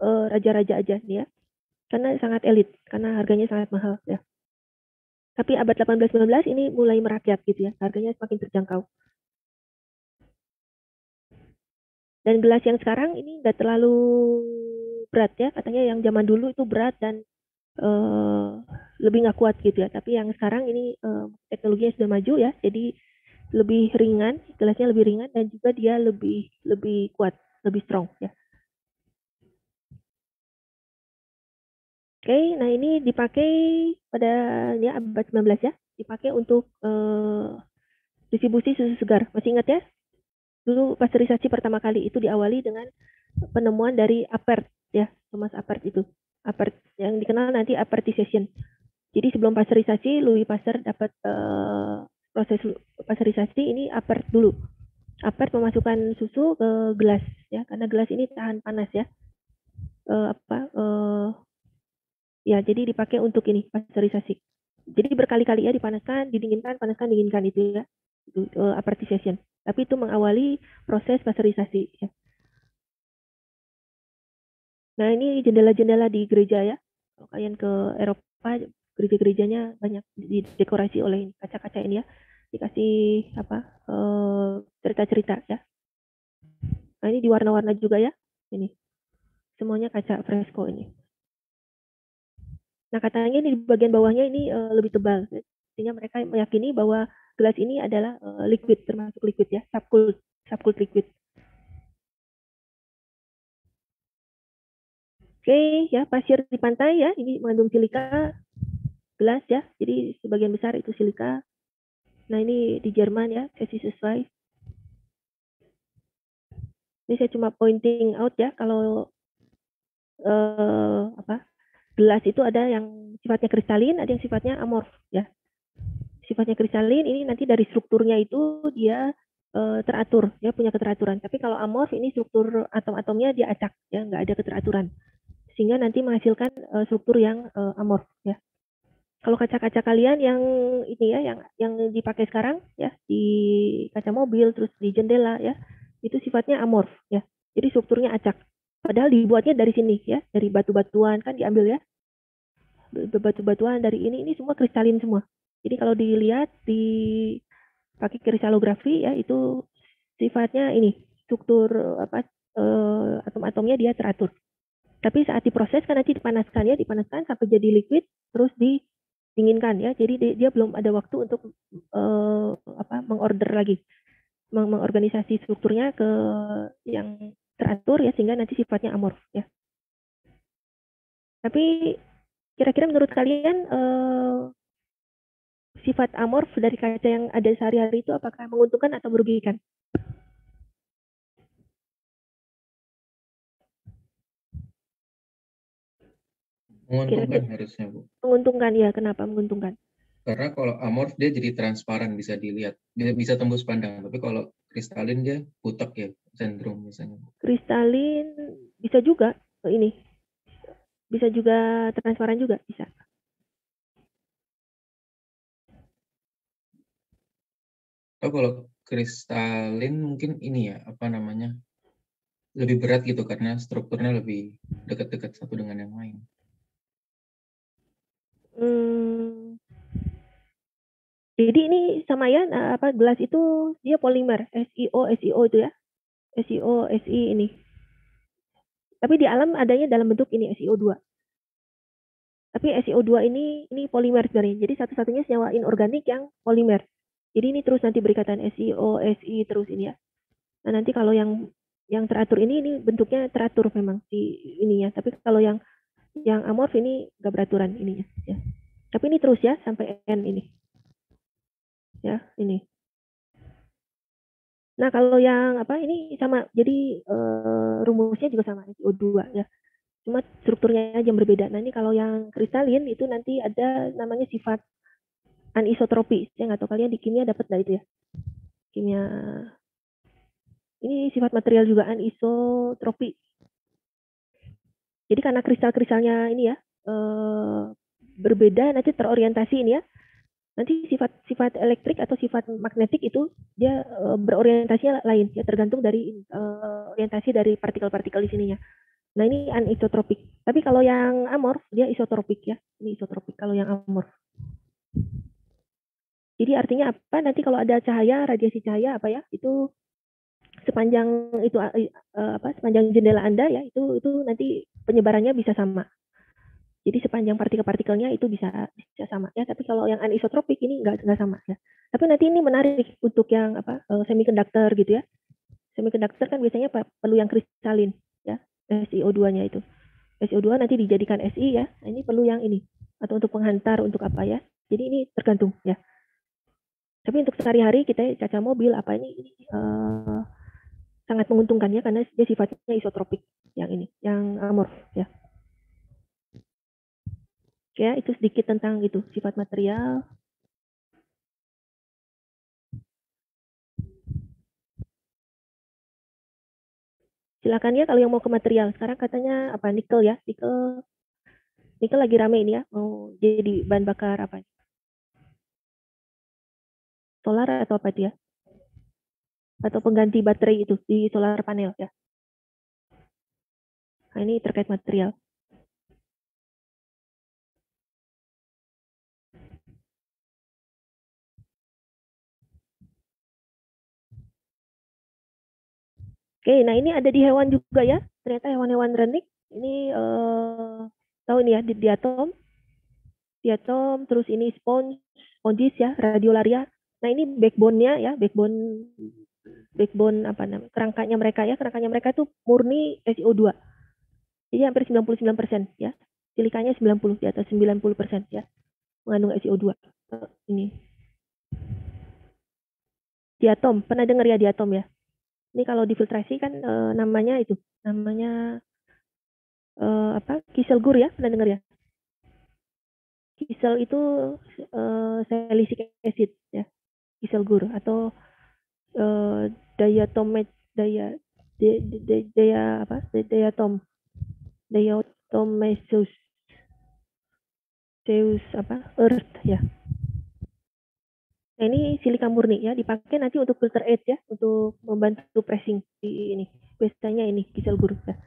raja-raja aja nih ya, karena sangat elit, karena harganya sangat mahal ya. Tapi abad 18-19 ini mulai merakyat gitu ya, harganya semakin terjangkau. Dan gelas yang sekarang ini nggak terlalu berat ya, katanya yang zaman dulu itu berat dan lebih nggak kuat gitu ya. Tapi yang sekarang ini teknologinya sudah maju ya, jadi lebih ringan, gelasnya lebih ringan dan juga dia lebih kuat, lebih strong ya. Oke, nah ini dipakai pada ya abad 19 ya, dipakai untuk distribusi susu segar. Masih ingat ya? Dulu pasteurisasi pertama kali itu diawali dengan penemuan dari Appert ya, Thomas Appert itu. Appert yang dikenal nanti Appertization. Jadi sebelum pasteurisasi, Louis Pasteur dapat proses pasteurisasi ini Appert dulu. Appert memasukkan susu ke gelas ya, karena gelas ini tahan panas ya. Ya, jadi dipakai untuk ini pasteurisasi. Jadi berkali-kali ya dipanaskan, didinginkan, panaskan, dinginkan itu ya. Itu Appertization. Tapi itu mengawali proses pasteurisasi ya. Nah, ini jendela-jendela di gereja ya. Kalau kalian ke Eropa, gereja-gerejanya banyak didekorasi oleh kaca-kaca ini ya. Dikasih cerita-cerita ya. Nah, ini di warna-warna juga ya. Ini. Semuanya kaca fresco ini. Nah, katanya ini di bagian bawahnya ini lebih tebal. Sehingga mereka meyakini bahwa gelas ini adalah liquid, termasuk liquid ya, subcooled liquid. Oke, ya pasir di pantai ya, ini mengandung silika, gelas ya, jadi sebagian besar itu silika. Nah ini di Jerman ya, sesi sesuai. Ini saya cuma pointing out ya, kalau gelas itu ada yang sifatnya kristalin, ada yang sifatnya amorf ya. Sifatnya kristalin ini nanti dari strukturnya itu dia teratur ya, punya keteraturan. Tapi kalau amorf ini struktur atom-atomnya dia acak ya, nggak ada keteraturan, sehingga nanti menghasilkan struktur yang amorf ya. Kalau kaca-kaca kalian yang ini ya, yang dipakai sekarang ya, di kaca mobil terus di jendela ya, itu sifatnya amorf ya. Jadi strukturnya acak. Padahal dibuatnya dari sini ya, dari batu-batuan kan diambil ya. Batu-batuan dari ini semua kristalin semua. Jadi kalau dilihat di pakai kristalografi ya, itu sifatnya ini struktur atom-atomnya dia teratur. Tapi saat diproses kan nanti dipanaskan ya, dipanaskan sampai jadi liquid terus dinginkan ya. Jadi dia belum ada waktu untuk mengorder lagi, mengorganisasi strukturnya ke yang teratur ya, sehingga nanti sifatnya amorf ya. Tapi kira-kira menurut kalian sifat amorf dari kaca yang ada sehari-hari itu apakah menguntungkan atau merugikan? Menguntungkan harusnya, Bu. Menguntungkan ya, kenapa menguntungkan? Karena kalau amorf dia jadi transparan, bisa dilihat, dia bisa tembus pandang. Tapi kalau kristalin dia butek ya, cenderung misalnya. Kristalin bisa juga ini, bisa juga transparan juga bisa. Oh, kalau kristalin mungkin ini ya, apa namanya, lebih berat gitu karena strukturnya lebih dekat-dekat satu dengan yang lain. Jadi ini sama ya, gelas itu dia polimer, SiO itu ya. SiO, Si ini. Tapi di alam adanya dalam bentuk ini SiO2. Tapi SiO2 ini polimer sebenarnya. Jadi satu-satunya senyawa inorganik yang polimer. Jadi ini terus nanti berikatan SiO, Si terus ini ya. Nah, nanti kalau yang teratur ini bentuknya teratur memang di ininya. Tapi kalau yang amorf ini nggak beraturan ininya ya. Tapi ini terus ya sampai N ini. Ya, ini. Nah, kalau yang ini sama. Jadi rumusnya juga sama SiO2 ya. Cuma strukturnya aja yang berbeda. Nah, ini kalau yang kristalin itu nanti ada namanya sifat anisotropi. Saya nggak tahu kalian di kimia dapat nggak itu ya. Kimia ini sifat material juga anisotropi. Jadi karena kristal-kristalnya ini ya berbeda, nanti terorientasi ini ya. Nanti sifat elektrik atau sifat magnetik itu dia berorientasinya lain ya, tergantung dari orientasi dari partikel-partikel di sininya. Nah, ini anisotropik. Tapi kalau yang amorf dia isotropik ya. Ini isotropik kalau yang amorf. Jadi artinya apa? Nanti kalau ada cahaya, radiasi cahaya apa ya? Itu sepanjang itu sepanjang jendela Anda ya, itu nanti penyebarannya bisa sama. Jadi sepanjang partikel-partikelnya itu bisa sama ya. Tapi kalau yang anisotropik ini nggak sama ya. Tapi nanti ini menarik untuk yang semikonduktor gitu ya. Semikonduktor kan biasanya perlu yang kristalin ya, SiO2-nya itu. SiO2 nanti dijadikan Si ya. Nah, ini perlu yang ini atau untuk penghantar untuk apa ya. Jadi ini tergantung ya. Tapi untuk sehari-hari kita caca mobil apa ini sangat menguntungkan ya, karena dia sifatnya isotropik yang ini, yang amorf ya. Ya, itu sedikit tentang itu sifat material. Silakan ya kalau yang mau ke material. Sekarang katanya apa, nikel ya, nikel lagi rame ini ya, mau jadi bahan bakar apa? Solar atau apa itu ya? Atau pengganti baterai itu di solar panel ya. Nah, ini terkait material. Oke, nah ini ada di hewan juga ya. Ternyata hewan-hewan renik ini tahu ini ya, diatom, terus ini sponges ya, radiolaria. Nah, ini backbone-nya ya, backbone apa namanya? Kerangkanya mereka tuh murni SiO2. Jadi hampir 99% ya. Silikanya 90 di atas 90% ya. Mengandung SiO2. Ini. Diatom, pernah dengar ya diatom ya? Ini kalau difiltrasi kan namanya itu, namanya kiselgur ya, pernah dengar ya? Kisel itu silicic acid ya, kiselgur atau diatomaceous earth ya. Nah, ini silika murni ya, dipakai nanti untuk filter aid ya, untuk membantu pressing di ini. Biasanya ini kiselgur ya.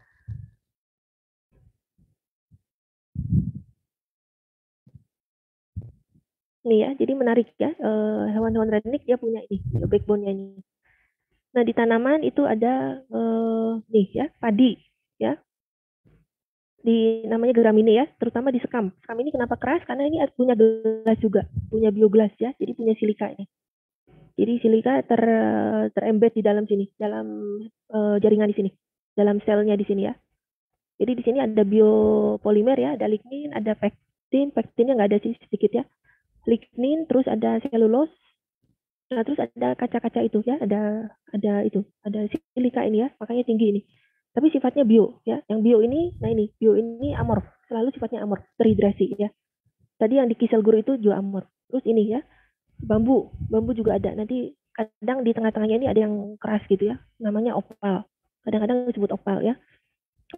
Ini ya, jadi menarik ya, hewan-hewan redneck dia punya ini, backbone-nya ini. Nah, di tanaman itu ada nih ya, padi ya. Di namanya gramine ya, terutama di sekam. Sekam ini kenapa keras? Karena ini punya gelas juga, punya bioglas ya, jadi punya silika ini. Jadi silika terembed di dalam sini, dalam jaringan di sini, dalam selnya di sini ya. Jadi di sini ada biopolimer ya, ada lignin, ada pektinnya nggak ada sih, sedikit ya. Lignin, terus ada selulose. Nah, terus ada kaca-kaca itu ya, ada silika ini ya, makanya tinggi ini. Tapi sifatnya bio ya. Yang bio ini, nah ini bio ini amorf, selalu sifatnya amorf, terhidrasi ya. Tadi yang di kiselgur itu juga amorf. Terus ini ya, bambu juga ada. Nanti kadang di tengah-tengahnya ini ada yang keras gitu ya, namanya opal. Kadang-kadang disebut opal ya.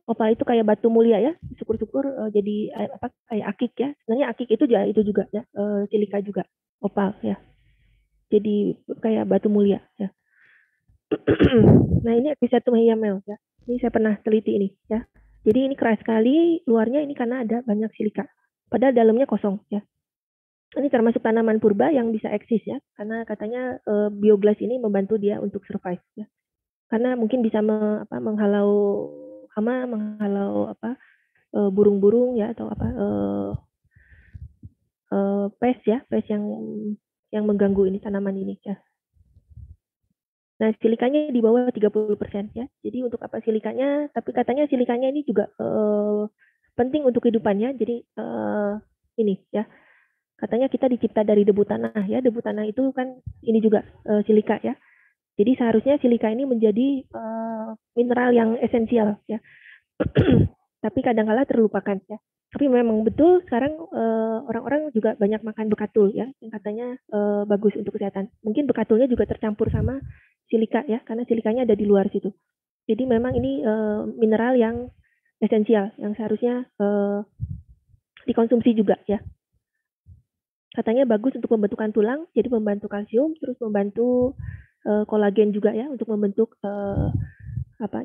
Opal itu kayak batu mulia ya, syukur-syukur jadi kayak akik ya. Sebenarnya akik itu juga ya, silika juga, opal ya. Jadi kayak batu mulia ya. Nah, ini episetum hyamel ya. Ini saya pernah teliti ini ya. Jadi ini keras sekali, luarnya ini karena ada banyak silika. Padahal dalamnya kosong ya. Ini termasuk tanaman purba yang bisa eksis ya, karena katanya bioglas ini membantu dia untuk survive ya. Karena mungkin bisa menghalau hama, menghalau burung-burung ya atau pest yang mengganggu ini tanaman ini ya. Nah, silikanya di bawah 30% ya. Jadi untuk apa silikanya? Tapi katanya silikanya ini juga penting untuk kehidupannya. Jadi ini ya. Katanya kita dicipta dari debu tanah ya. Debu tanah itu kan ini juga silika ya. Jadi seharusnya silika ini menjadi mineral yang esensial ya. Tapi kadang-kala terlupakan ya. Tapi memang betul sekarang orang-orang juga banyak makan bekatul ya, yang katanya bagus untuk kesehatan. Mungkin bekatulnya juga tercampur sama silika ya, karena silikanya ada di luar situ. Jadi memang ini mineral yang esensial, yang seharusnya dikonsumsi juga ya. Katanya bagus untuk pembentukan tulang, jadi membantu kalsium, terus membantu kolagen juga ya, untuk membentuk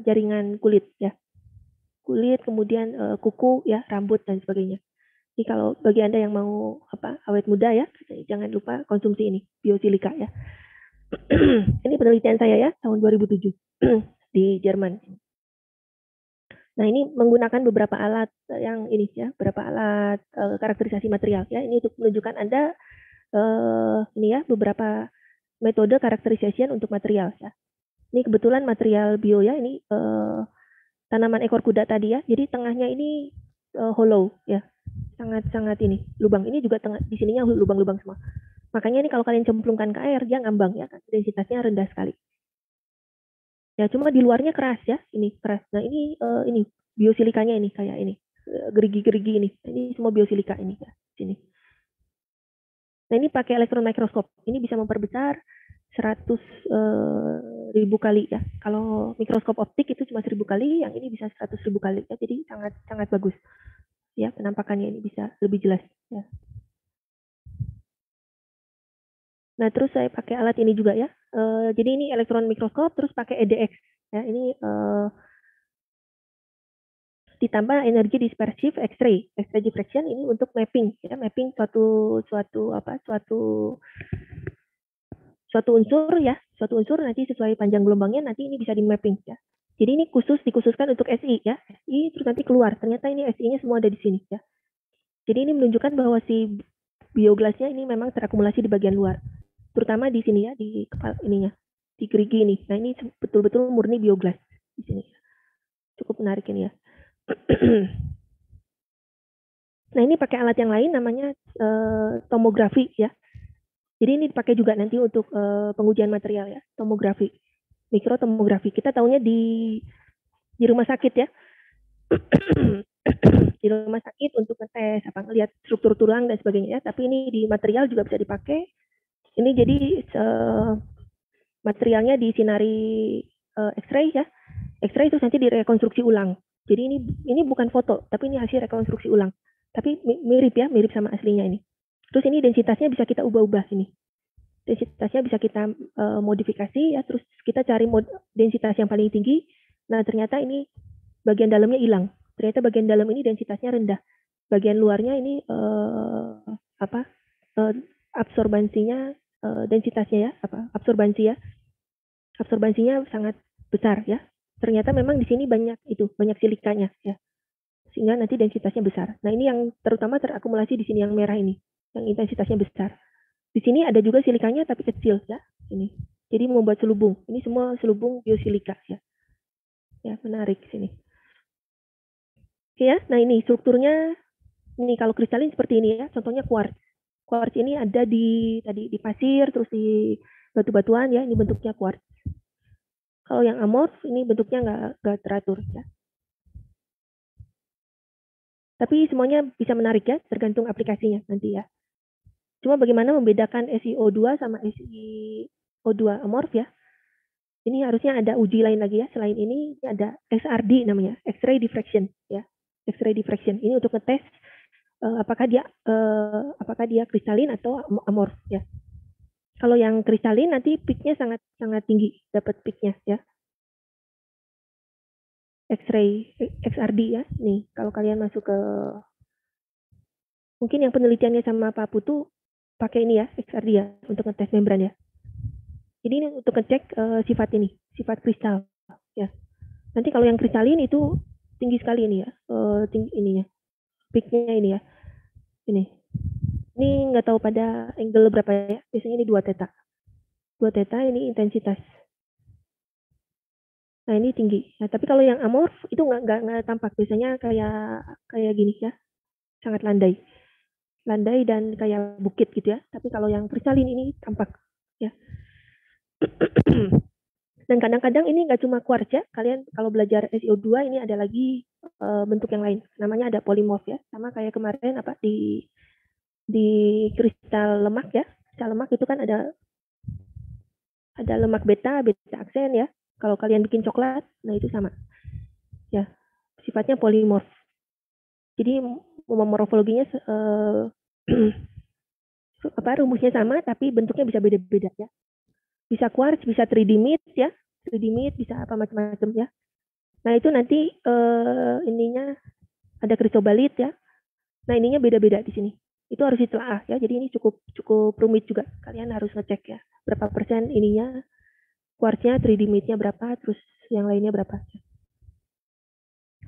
jaringan kulit ya. Kulit, kemudian kuku ya, rambut dan sebagainya. Jadi kalau bagi Anda yang mau awet muda ya, jangan lupa konsumsi ini, biosilika ya. Ini penelitian saya ya, tahun 2007 di Jerman. Nah, ini menggunakan beberapa alat yang ini ya, beberapa alat karakterisasi material ya. Ini untuk menunjukkan Anda ini ya, beberapa metode karakterisasi untuk material ya. Ini kebetulan material bio ya, ini tanaman ekor kuda tadi ya. Jadi tengahnya ini hollow ya. Sangat ini lubang, ini juga tengah di sininya lubang-lubang semua. Makanya ini kalau kalian cemplungkan ke air dia ngambang ya, densitasnya rendah sekali. Ya cuma di luarnya keras ya, ini keras. Nah ini biosilikanya ini kayak ini gerigi-gerigi ini. Ini semua biosilika ini ya sini. Nah ini pakai elektron mikroskop. Ini bisa memperbesar 100.000 kali ya. Kalau mikroskop optik itu cuma 1.000 kali, yang ini bisa 100.000 kali ya. Jadi sangat bagus. Ya, penampakannya ini bisa lebih jelas ya. Nah, terus saya pakai alat ini juga ya. Jadi ini elektron mikroskop terus pakai EDX ya. Ini ditambah energi dispersif X-ray diffraction ini untuk mapping ya, mapping suatu unsur ya, suatu unsur nanti sesuai panjang gelombangnya nanti ini bisa di mapping ya. Jadi ini dikhususkan untuk SI ya, SI terus nanti keluar ternyata ini SI-nya semua ada di sini ya. Jadi ini menunjukkan bahwa si bioglasnya ini memang terakumulasi di bagian luar, terutama di sini ya, di kepala ininya, di gerigi ini. Nah ini betul-betul murni bioglas di sini. Cukup menarik ini ya. Nah ini pakai alat yang lain namanya tomografi ya. Jadi ini dipakai juga nanti untuk pengujian material ya, tomografi, mikrotomografi. Kita tahunya di rumah sakit ya. Di rumah sakit untuk ngetes ngelihat struktur tulang dan sebagainya ya. Tapi ini di material juga bisa dipakai. Ini jadi materialnya disinari X-ray ya. X-ray itu nanti direkonstruksi ulang. Jadi ini bukan foto, tapi ini hasil rekonstruksi ulang. Tapi mirip ya, mirip sama aslinya ini. Terus ini densitasnya bisa kita ubah-ubah ini. Densitasnya bisa kita modifikasi ya, terus kita cari densitas yang paling tinggi. Nah, ternyata ini bagian dalamnya hilang. Ternyata bagian dalam ini densitasnya rendah. Bagian luarnya ini absorbansinya densitasnya ya, absorbansi ya. Absorbansinya sangat besar ya. Ternyata memang di sini banyak silikanya ya. Sehingga nanti densitasnya besar. Nah, ini yang terutama terakumulasi di sini yang merah ini, yang intensitasnya besar. Di sini ada juga silikanya tapi kecil ya, ini. Jadi membuat selubung. Ini semua selubung biosilika ya. Ya, menarik sini. Oke ya. Nah, ini strukturnya ini kalau kristalin seperti ini ya. Contohnya quartz. Quartz ini ada di pasir terus di batu-batuan ya, ini bentuknya quartz. Kalau yang amorf ini bentuknya nggak teratur ya. Tapi semuanya bisa menarik ya, tergantung aplikasinya nanti ya. Cuma bagaimana membedakan SiO2 sama SiO2 amorf ya. Ini harusnya ada uji lain lagi ya. Selain ini ada XRD namanya, X-ray diffraction ya. X-ray diffraction ini untuk ngetes apakah dia kristalin atau amorf ya. Kalau yang kristalin nanti peak-nya sangat tinggi, dapat peak-nya ya. X-ray XRD ya. Nih, kalau kalian masuk ke mungkin yang penelitiannya sama Pak Putu pakai ini ya, XRD ya, untuk ngetes membran ya. Jadi ini untuk ngecek sifat ini, sifat kristal ya. Nanti kalau yang kristalin itu tinggi sekali ini ya, tinggi ininya, peaknya ini ya. Ini nggak tahu pada angle berapa ya, biasanya ini 2 theta. 2 theta ini intensitas. Nah ini tinggi. Nah, tapi kalau yang amorf itu nggak tampak, biasanya kayak gini ya, sangat landai dan kayak bukit gitu ya. Tapi kalau yang kristalin ini tampak ya. Dan kadang-kadang ini nggak cuma quartz ya, kalian kalau belajar SiO2 ini ada lagi bentuk yang lain, namanya ada polymorph ya, sama kayak kemarin apa di kristal lemak ya. Kristal lemak itu kan ada lemak beta aksen ya. Kalau kalian bikin coklat, nah itu sama ya, sifatnya polymorph. Jadi morfologinya rumusnya sama tapi bentuknya bisa beda-beda ya. Bisa quartz, bisa 3D meat ya, 3D meat bisa apa macam-macam ya. Nah itu nanti ininya ada kristobalit ya. Nah ininya beda-beda di sini. Itu harus ditelaah ya. Jadi ini cukup rumit juga. Kalian harus ngecek ya. Berapa persen ininya quartznya, 3D meat-nya berapa, terus yang lainnya berapa.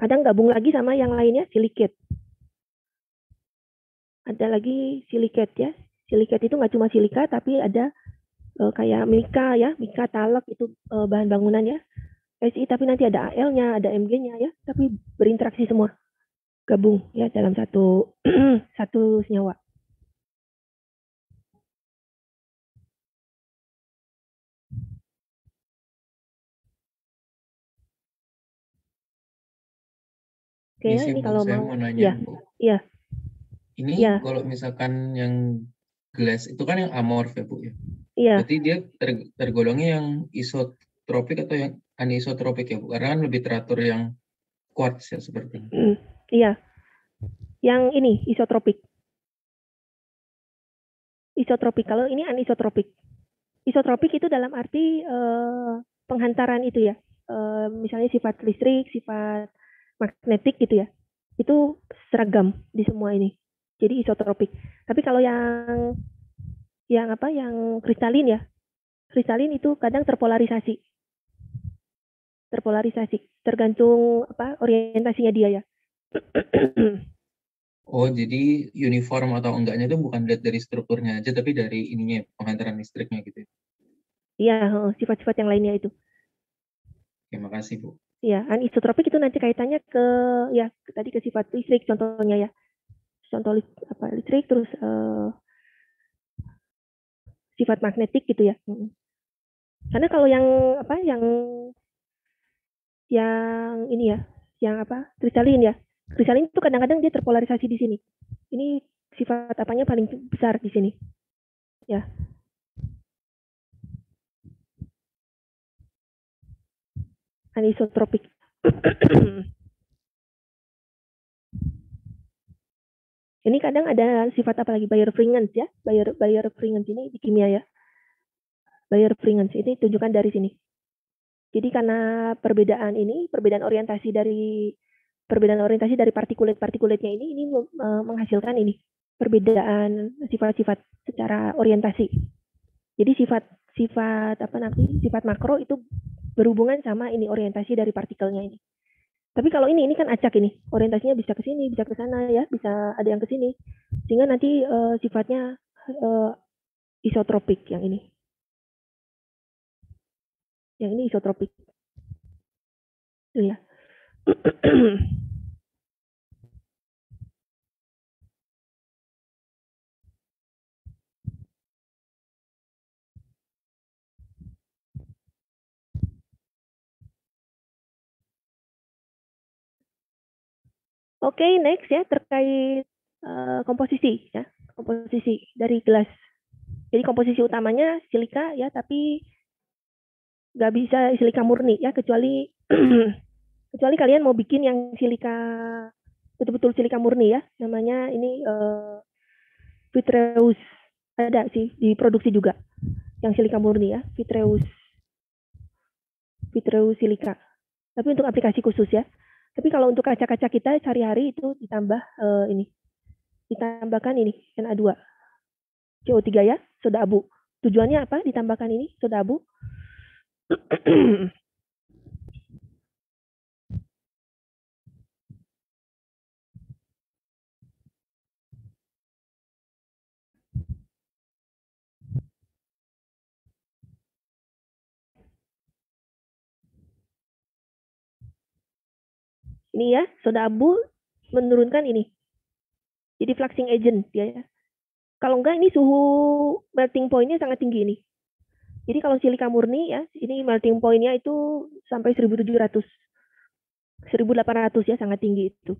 Kadang gabung lagi sama yang lainnya silicate. Ada lagi silicate ya. Silicate itu nggak cuma silika tapi ada kayak mika ya, mika talak itu bahan bangunan ya. Si tapi nanti ada Al-nya, ada Mg-nya ya, tapi berinteraksi semua. Gabung ya dalam satu satu senyawa. Oke ya, ini Bu, kalau saya mau mau nanya, ya. Bu. Iya. Ini Ya. kalau misalkan yang glass itu kan yang amorf ya, Bu ya. Iya. Berarti dia tergolongnya yang isotropik atau yang anisotropik ya, Bu? Karena kan lebih teratur yang quartz ya seperti ini. Iya. Yang ini isotropik. Isotropik. Kalau ini anisotropik. Isotropik itu dalam arti penghantaran itu ya. Misalnya sifat listrik, sifat magnetik gitu ya. Itu seragam di semua ini. Jadi isotropik. Tapi kalau yang kristalin ya. Kristalin itu kadang terpolarisasi. Tergantung orientasinya dia ya. Oh, jadi uniform atau enggaknya itu bukan dari strukturnya aja, tapi dari ininya, penghantaran listriknya gitu. Iya, sifat-sifat yang lainnya itu. Terima kasih, Bu. Iya, anisotropik itu nanti kaitannya ke tadi ke sifat listrik contohnya ya. Contoh listrik terus sifat magnetik gitu ya. Karena kalau yang ini ya, yang kristalin ya. Kristalin itu kadang-kadang dia terpolarisasi di sini. Ini sifat apanya paling besar di sini. Ya. Anisotropik. Ini kadang ada sifat apa lagi? Bayer-Fringens ya. Bayer-Fringens ini di kimia ya. Bayer-Fringens ini tunjukkan dari sini. Jadi karena perbedaan orientasi dari partikulatnya ini menghasilkan ini perbedaan sifat-sifat secara orientasi. Jadi sifat makro itu berhubungan sama ini orientasi dari partikelnya ini. Tapi kalau ini kan acak ini, orientasinya bisa ke sini, bisa ke sana ya, bisa ada yang ke sini. Sehingga nanti sifatnya isotropik yang ini. Yang ini isotropik. Itu ya. Oke, next ya terkait komposisi ya, komposisi dari gelas. Jadi komposisi utamanya silika ya, tapi nggak bisa silika murni ya, kecuali kalian mau bikin yang silika betul-betul silika murni ya, namanya ini vitreous, ada sih diproduksi juga yang silika murni ya, vitreous silika. Tapi untuk aplikasi khusus ya. Tapi kalau untuk kaca-kaca kita sehari-hari itu ditambahkan ini Na2. CO3 ya, soda abu. Tujuannya apa ditambahkan ini soda abu? Ini ya, soda abu menurunkan ini. Jadi fluxing agent dia ya. Kalau enggak ini suhu melting point-nya sangat tinggi ini. Jadi kalau silika murni ya, ini melting point-nya itu sampai 1700. 1800 ya, sangat tinggi itu.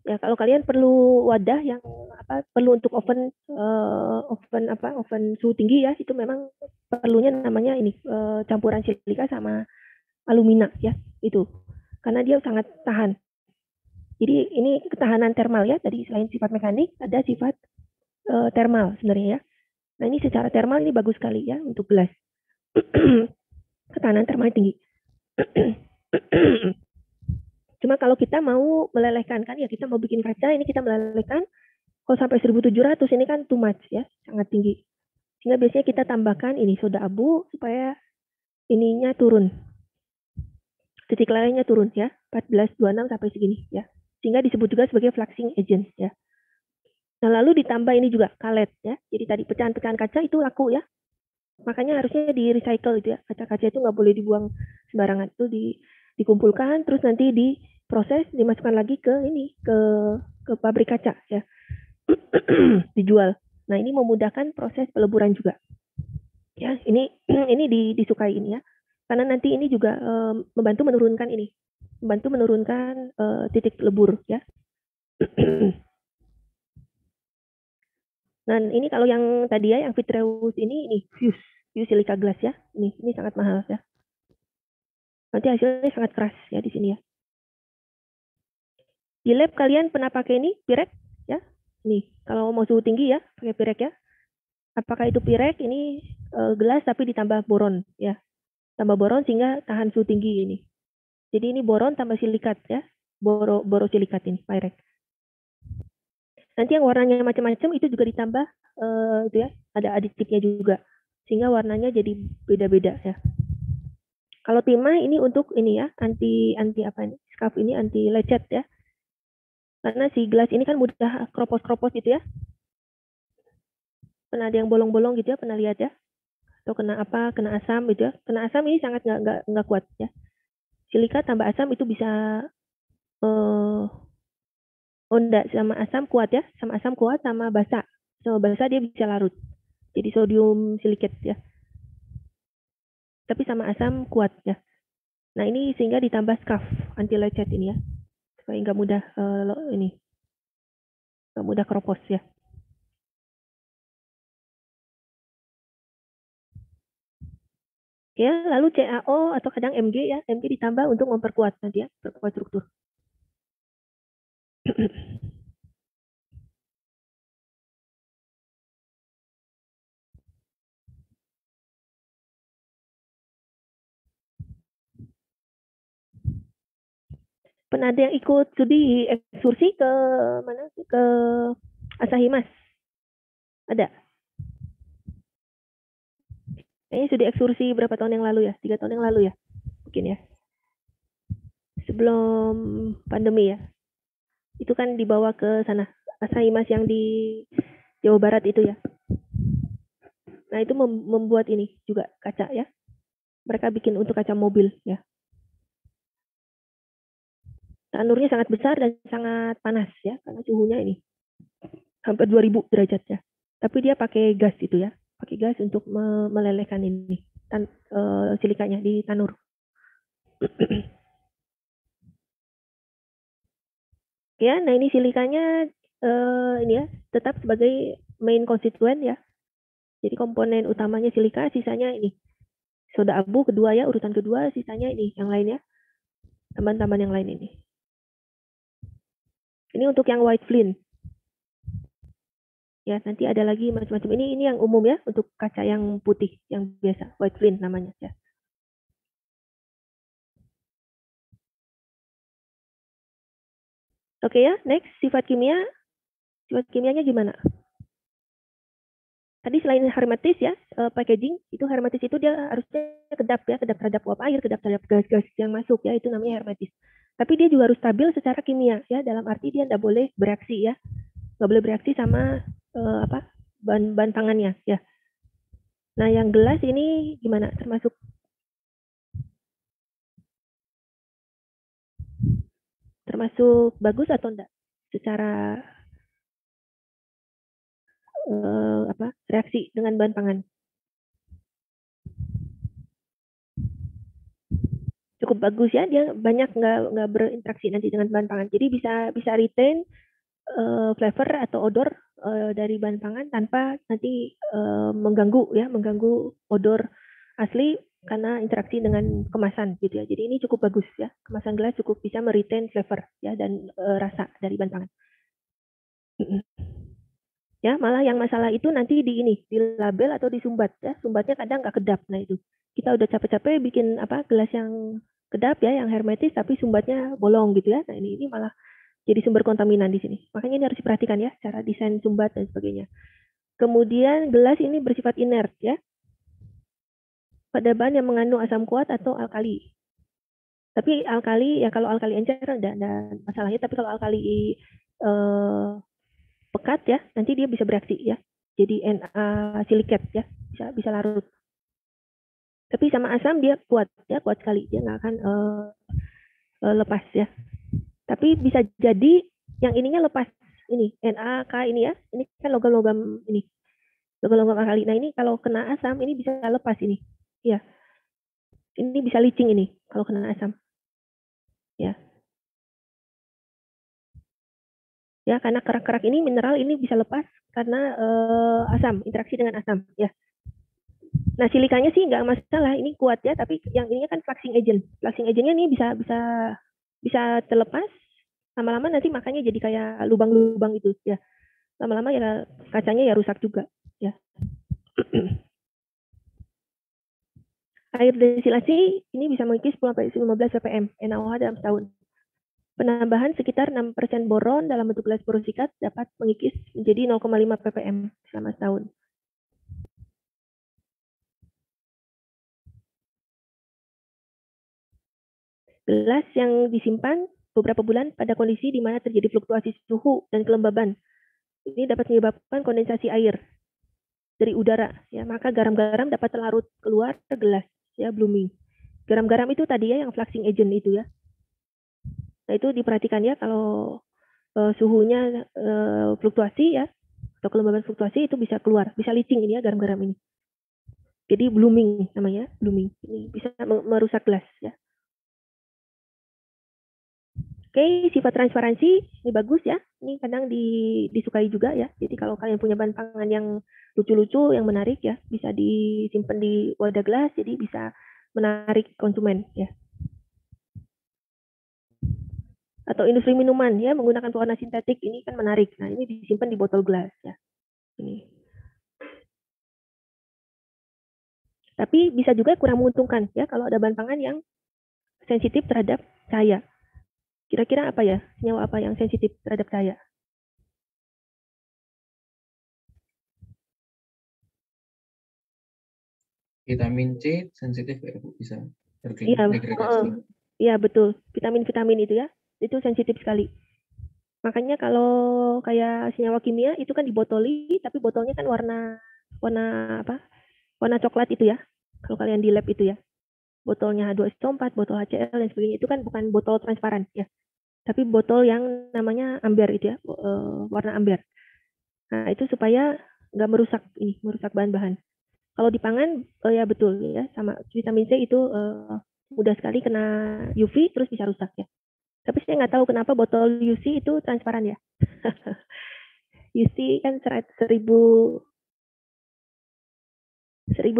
Ya, kalau kalian perlu wadah yang perlu untuk oven suhu tinggi ya, itu memang perlunya namanya ini campuran silika sama alumina ya, itu. Karena dia sangat tahan. Jadi ini ketahanan thermal ya, tadi selain sifat mekanik ada sifat thermal sebenarnya ya. Nah, ini secara thermal ini bagus sekali ya untuk gelas. Ketahanan thermal tinggi. Cuma kalau kita mau melelehkan kan ya, kita mau bikin kaca, ini kita melelehkan, kalau sampai 1700 ini kan too much ya, sangat tinggi. Sehingga biasanya kita tambahkan ini soda abu supaya ininya turun. Titik lelehnya turun ya, 1426 sampai segini ya. Sehingga disebut juga sebagai fluxing agent ya. Nah, lalu ditambah ini juga kalet ya. Jadi tadi pecahan-pecahan kaca itu laku ya. Makanya harusnya di recycle itu ya. Kaca-kaca itu nggak boleh dibuang sembarangan, itu dikumpulkan terus nanti diproses, dimasukkan lagi ke ini ke pabrik kaca ya. Dijual. Nah, ini memudahkan proses peleburan juga. Ya, ini disukai ini ya. Karena nanti ini juga membantu menurunkan titik lebur ya. Nah, ini kalau yang tadi ya, yang vitreous ini fuse silica glass ya. Ini sangat mahal ya. Nanti hasilnya sangat keras ya di sini ya. Di lab kalian pernah pakai ini pirek ya? Nih, kalau mau suhu tinggi ya, pakai pirek ya. Apakah itu pirek ini gelas tapi ditambah boron ya. Tambah boron sehingga tahan suhu tinggi ini. Jadi ini boron tambah silikat ya. Borosilikat ini, pirek. Nanti yang warnanya macam-macam itu juga ditambah itu ya, ada aditifnya juga. Sehingga warnanya jadi beda-beda ya. Kalau timah ini untuk ini ya, anti apa ini? Scarf ini anti lecet ya. Karena si gelas ini kan mudah kropos-kropos gitu ya. Pernah ada yang bolong-bolong gitu ya, pernah lihat ya? Atau kena apa, kena asam gitu ya. Kena asam ini sangat nggak kuat ya. Silika tambah asam itu bisa enggak, sama asam kuat ya. Sama asam kuat, sama basa. Sama basa dia bisa larut. Jadi sodium silikat ya. Tapi sama asam kuat ya. Nah, ini sehingga ditambah scarf anti lecet ini ya. Supaya nggak mudah nggak mudah keropos ya. Ya, lalu CaO atau kadang Mg ya, Mg ditambah untuk memperkuat nanti ya, perkuat struktur. Pernah ada yang ikut studi ekskursi ke mana? Ke Asahi Mas? Ada? Kayaknya studi ekskursi berapa tahun yang lalu ya? 3 tahun yang lalu ya? Mungkin ya. Sebelum pandemi ya. Itu kan dibawa ke sana. Asahi Mas yang di Jawa Barat itu ya. Nah, itu membuat ini juga kaca ya. Mereka bikin untuk kaca mobil ya. Tanurnya sangat besar dan sangat panas ya, karena suhunya ini hampir 2000 derajat ya. Tapi dia pakai gas itu ya, pakai gas untuk melelehkan ini silikanya di tanur. Ya, nah ini silikanya ini ya, tetap sebagai main konstituen ya. Jadi komponen utamanya silika, sisanya ini soda abu kedua ya, urutan kedua, sisanya ini yang lain ya, tambahan-tambahan yang lain ini. Ini untuk yang white flint. Ya, nanti ada lagi macam-macam. Ini yang umum ya, untuk kaca yang putih, yang biasa, white flint namanya ya. Oke ya, next sifat kimia. Sifat kimianya gimana? Tadi selain hermetis ya, packaging itu hermetis itu dia harusnya kedap ya, kedap terhadap uap air, kedap terhadap gas-gas yang masuk ya, itu namanya hermetis. Tapi dia juga harus stabil secara kimia ya, dalam arti dia nggak boleh bereaksi ya, nggak boleh bereaksi sama bahan pangannya ya. Nah yang gelas ini gimana? Termasuk bagus atau enggak? Secara reaksi dengan bahan pangan. Cukup bagus ya, dia banyak nggak berinteraksi nanti dengan bahan pangan. Jadi bisa retain flavor atau odor dari bahan pangan tanpa nanti mengganggu odor asli karena interaksi dengan kemasan gitu ya. Jadi ini cukup bagus ya, kemasan gelas cukup bisa meretain flavor ya dan rasa dari bahan pangan. Ya, malah yang masalah itu nanti di label atau disumbat ya. Sumbatnya kadang nggak kedap. Nah itu kita udah capek-capek bikin gelas yang kedap ya, yang hermetis tapi sumbatnya bolong gitu ya. Nah ini malah jadi sumber kontaminan di sini. Makanya ini harus diperhatikan ya, cara desain sumbat dan sebagainya. Kemudian gelas ini bersifat inert ya, pada bahan yang mengandung asam kuat atau alkali. Tapi alkali ya, kalau alkali encer ada masalahnya, tapi kalau alkali pekat ya, nanti dia bisa bereaksi ya. Jadi Na silikat ya, bisa larut. Tapi sama asam dia kuat ya, kuat sekali. Dia nggak akan lepas ya. Tapi bisa jadi yang ininya lepas. Ini NaK ini ya, ini kan logam-logam ini. Logam-logam alkali. Nah ini kalau kena asam ini bisa lepas ini. Ya. Ini bisa licing ini kalau kena asam. Ya. Ya, karena kerak-kerak ini mineral ini bisa lepas karena asam, interaksi dengan asam ya. Nah, silikanya sih nggak masalah, ini kuat ya, tapi yang ininya kan fluxing agent. Fluxing agentnya ini bisa terlepas, lama-lama nanti makanya jadi kayak lubang-lubang itu ya. Lama-lama ya kacanya ya rusak juga ya. Air destilasi ini bisa mengikis 10-15 ppm NaOH dalam setahun. Penambahan sekitar 6% boron dalam bentuk gelas borosikat dapat mengikis menjadi 0,5 ppm selama setahun. Gelas yang disimpan beberapa bulan pada kondisi di mana terjadi fluktuasi suhu dan kelembaban. Ini dapat menyebabkan kondensasi air dari udara. Ya, maka garam-garam dapat terlarut keluar ke gelas, ya, blooming. Garam-garam itu tadi ya yang fluxing agent itu ya. Nah itu diperhatikan ya kalau suhunya fluktuasi ya, atau kelembaban fluktuasi itu bisa keluar, bisa licing ini ya garam-garam ini. Jadi blooming namanya, blooming. Ini bisa merusak gelas ya. Oke, sifat transparansi ini bagus ya. Ini kadang disukai juga ya. Jadi kalau kalian punya bahan pangan yang lucu-lucu, yang menarik ya, bisa disimpan di wadah gelas, jadi bisa menarik konsumen ya. Atau industri minuman ya, menggunakan pewarna sintetik ini kan menarik. Nah ini disimpan di botol gelas ya. Ini. Tapi bisa juga kurang menguntungkan ya kalau ada bahan pangan yang sensitif terhadap cahaya. Kira-kira apa ya, senyawa apa yang sensitif terhadap cahaya? Vitamin C sensitif ya Bu, bisa degradasi. Iya betul, vitamin-vitamin itu ya, itu sensitif sekali. Makanya kalau kayak senyawa kimia itu kan dibotoli, tapi botolnya kan warna coklat itu ya. Kalau kalian di lab itu ya, botolnya H2SO4, botol HCl dan sebagainya itu kan bukan botol transparan ya, tapi botol yang namanya amber itu ya, warna amber. Nah itu supaya nggak merusak bahan-bahan. Kalau di pangan ya betul ya, sama vitamin C itu mudah sekali kena UV terus bisa rusak ya. Tapi saya nggak tahu kenapa botol UC itu transparan ya. UC kan 1000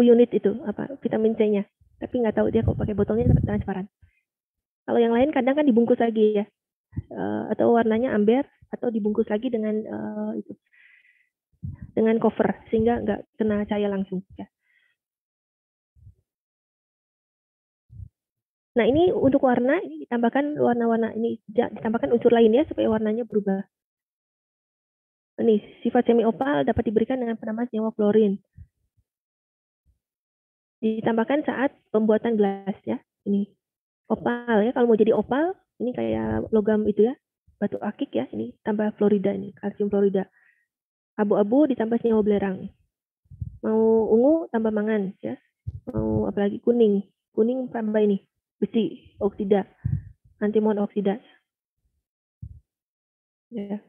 unit itu apa vitamin C-nya. Tapi nggak tahu dia kok pakai botolnya transparan. Kalau yang lain kadang kan dibungkus lagi ya, atau warnanya amber atau dibungkus lagi dengan dengan cover sehingga nggak kena cahaya langsung ya. Nah ini untuk warna ini ditambahkan warna-warna ini ditambahkan unsur lain ya supaya warnanya berubah. Ini sifat semi opal dapat diberikan dengan penambah senyawa fluorin. Ditambahkan saat pembuatan gelas ya. Ini opal ya. Kalau mau jadi opal, ini kayak logam itu ya, batu akik ya. Ini tambah fluorida ini, kalsium fluorida. Abu-abu ditambah senyawa belerang. Mau ungu tambah mangan ya. Mau apalagi kuning tambah ini besi oksida, antimon oksida. Ya.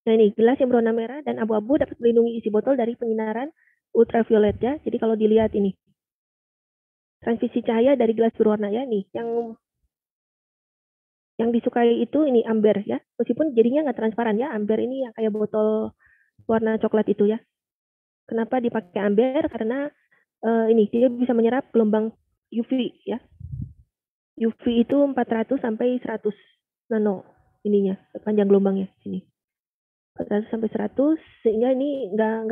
Nah ini gelas yang berwarna merah dan abu-abu dapat melindungi isi botol dari penyinaran ultraviolet ya. Jadi kalau dilihat ini transmisi cahaya dari gelas berwarna ya nih, yang disukai itu ini amber ya. Meskipun jadinya nggak transparan ya, amber ini yang kayak botol warna coklat itu ya. Kenapa dipakai amber? Karena ini dia bisa menyerap gelombang UV ya. UV itu 400 sampai 100 nano ininya, panjang gelombangnya sini. 400 sampai 100 sehingga ini nggak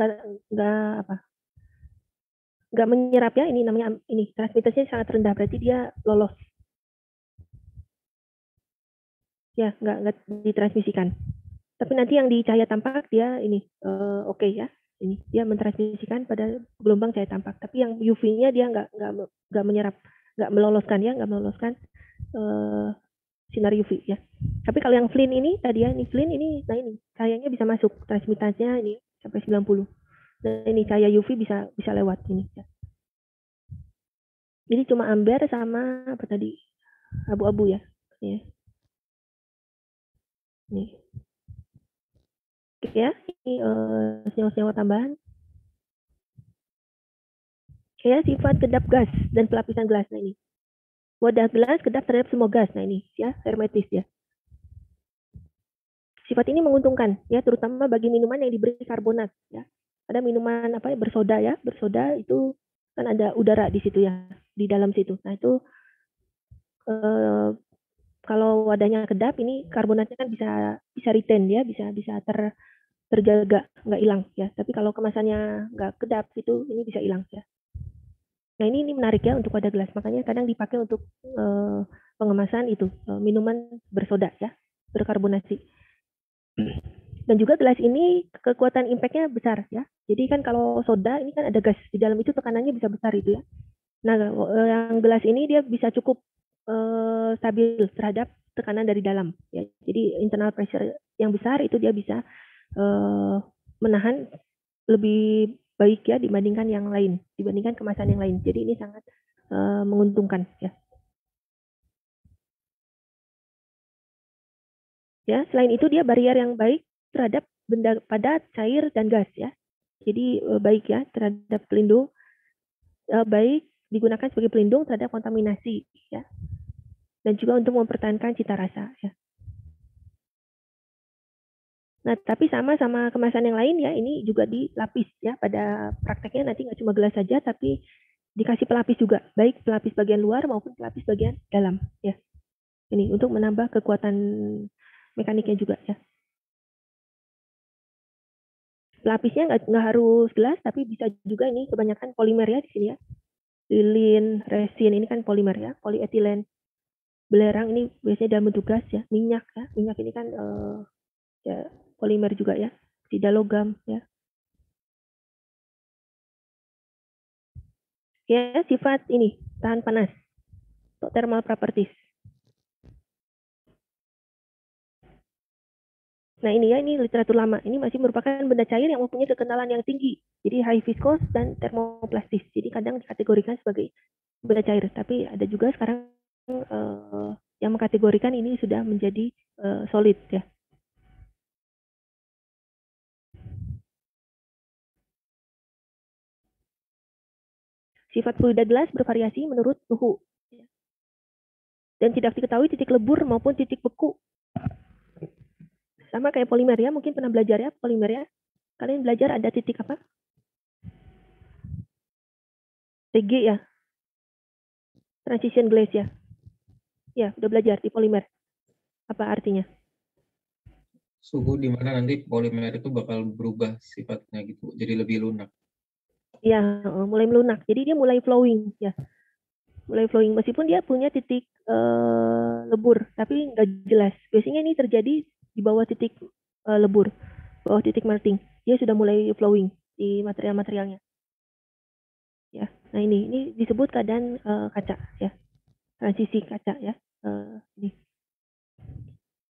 menyerap ya, ini namanya ini transmitasnya sangat rendah, berarti dia lolos ya, nggak ditransmisikan. Tapi nanti yang di cahaya tampak dia ini oke ya, ini dia mentransmisikan pada gelombang cahaya tampak, tapi yang UV-nya dia nggak menyerap, nggak meloloskan sinar UV ya. Tapi kalau yang flin ini tadi ya, ini flin ini, nah ini cahayanya bisa masuk, transmitansinya ini sampai 90. Nah ini cahaya UV bisa lewat ini ya. Jadi cuma amber sama apa tadi, abu-abu ya. Ya. Nih. Oke ya, ini senyawa-senyawa tambahan. Kayak sifat kedap gas dan pelapisan gelas. Nah ini. Wadah gelas kedap terhadap semua gas. Nah ini ya, hermetis ya. Sifat ini menguntungkan ya, terutama bagi minuman yang diberi karbonat ya. Ada minuman apa ya, bersoda ya. Bersoda itu kan ada udara di situ ya, di dalam situ. Nah itu kalau wadahnya kedap, ini karbonatnya kan bisa retain ya, bisa terjaga, nggak hilang ya. Tapi kalau kemasannya nggak kedap itu ini bisa hilang ya. Nah ini menarik ya untuk wadah gelas, makanya kadang dipakai untuk pengemasan itu minuman bersoda ya, berkarbonasi. Dan juga gelas ini kekuatan impact-nya besar ya. Jadi kan kalau soda ini kan ada gas di dalam itu, tekanannya bisa besar itu ya. Nah yang gelas ini dia bisa cukup stabil terhadap tekanan dari dalam ya. Jadi internal pressure yang besar itu dia bisa menahan lebih baik ya dibandingkan yang lain, dibandingkan kemasan yang lain. Jadi ini sangat menguntungkan ya. Ya, selain itu dia barrier yang baik terhadap benda padat, cair dan gas ya. Jadi baik ya terhadap pelindung, baik digunakan sebagai pelindung terhadap kontaminasi ya. Dan juga untuk mempertahankan cita rasa ya. Nah, tapi sama kemasan yang lain ya, ini juga dilapis ya. Pada prakteknya nanti nggak cuma gelas saja, tapi dikasih pelapis juga, baik pelapis bagian luar maupun pelapis bagian dalam ya. Ini untuk menambah kekuatan mekaniknya juga ya. Pelapisnya nggak harus gelas, tapi bisa juga ini kebanyakan polimer ya di sini ya. Lilin, resin ini kan polimer ya, polietilen. Belerang ini biasanya dalam bentuk gas ya, minyak ya. Minyak ini kan ya polimer juga ya, tidak logam ya. Ya, sifat ini tahan panas atau thermal properties. Nah ini ya, ini literatur lama. Ini masih merupakan benda cair yang mempunyai kekenalan yang tinggi. Jadi high viscous dan thermoplastis. Jadi kadang dikategorikan sebagai benda cair. Tapi ada juga sekarang yang mengkategorikan ini sudah menjadi solid ya. Sifat fluida gelas bervariasi menurut suhu. Dan tidak diketahui titik lebur maupun titik beku. Sama kayak polimer ya, mungkin pernah belajar ya polimer ya. Kalian belajar ada titik apa? TG ya. Transition glaze ya. Ya, udah belajar di polimer. Apa artinya? Suhu di mana nanti polimer itu bakal berubah sifatnya gitu, jadi lebih lunak. Ya, mulai melunak. Jadi dia mulai flowing ya. mulai flowing meskipun dia punya titik lebur, tapi nggak jelas. Biasanya ini terjadi di bawah titik lebur, bawah titik melting. Dia sudah mulai flowing di material-materialnya. Ya, nah ini disebut keadaan kaca, ya, transisi kaca, ya. Ini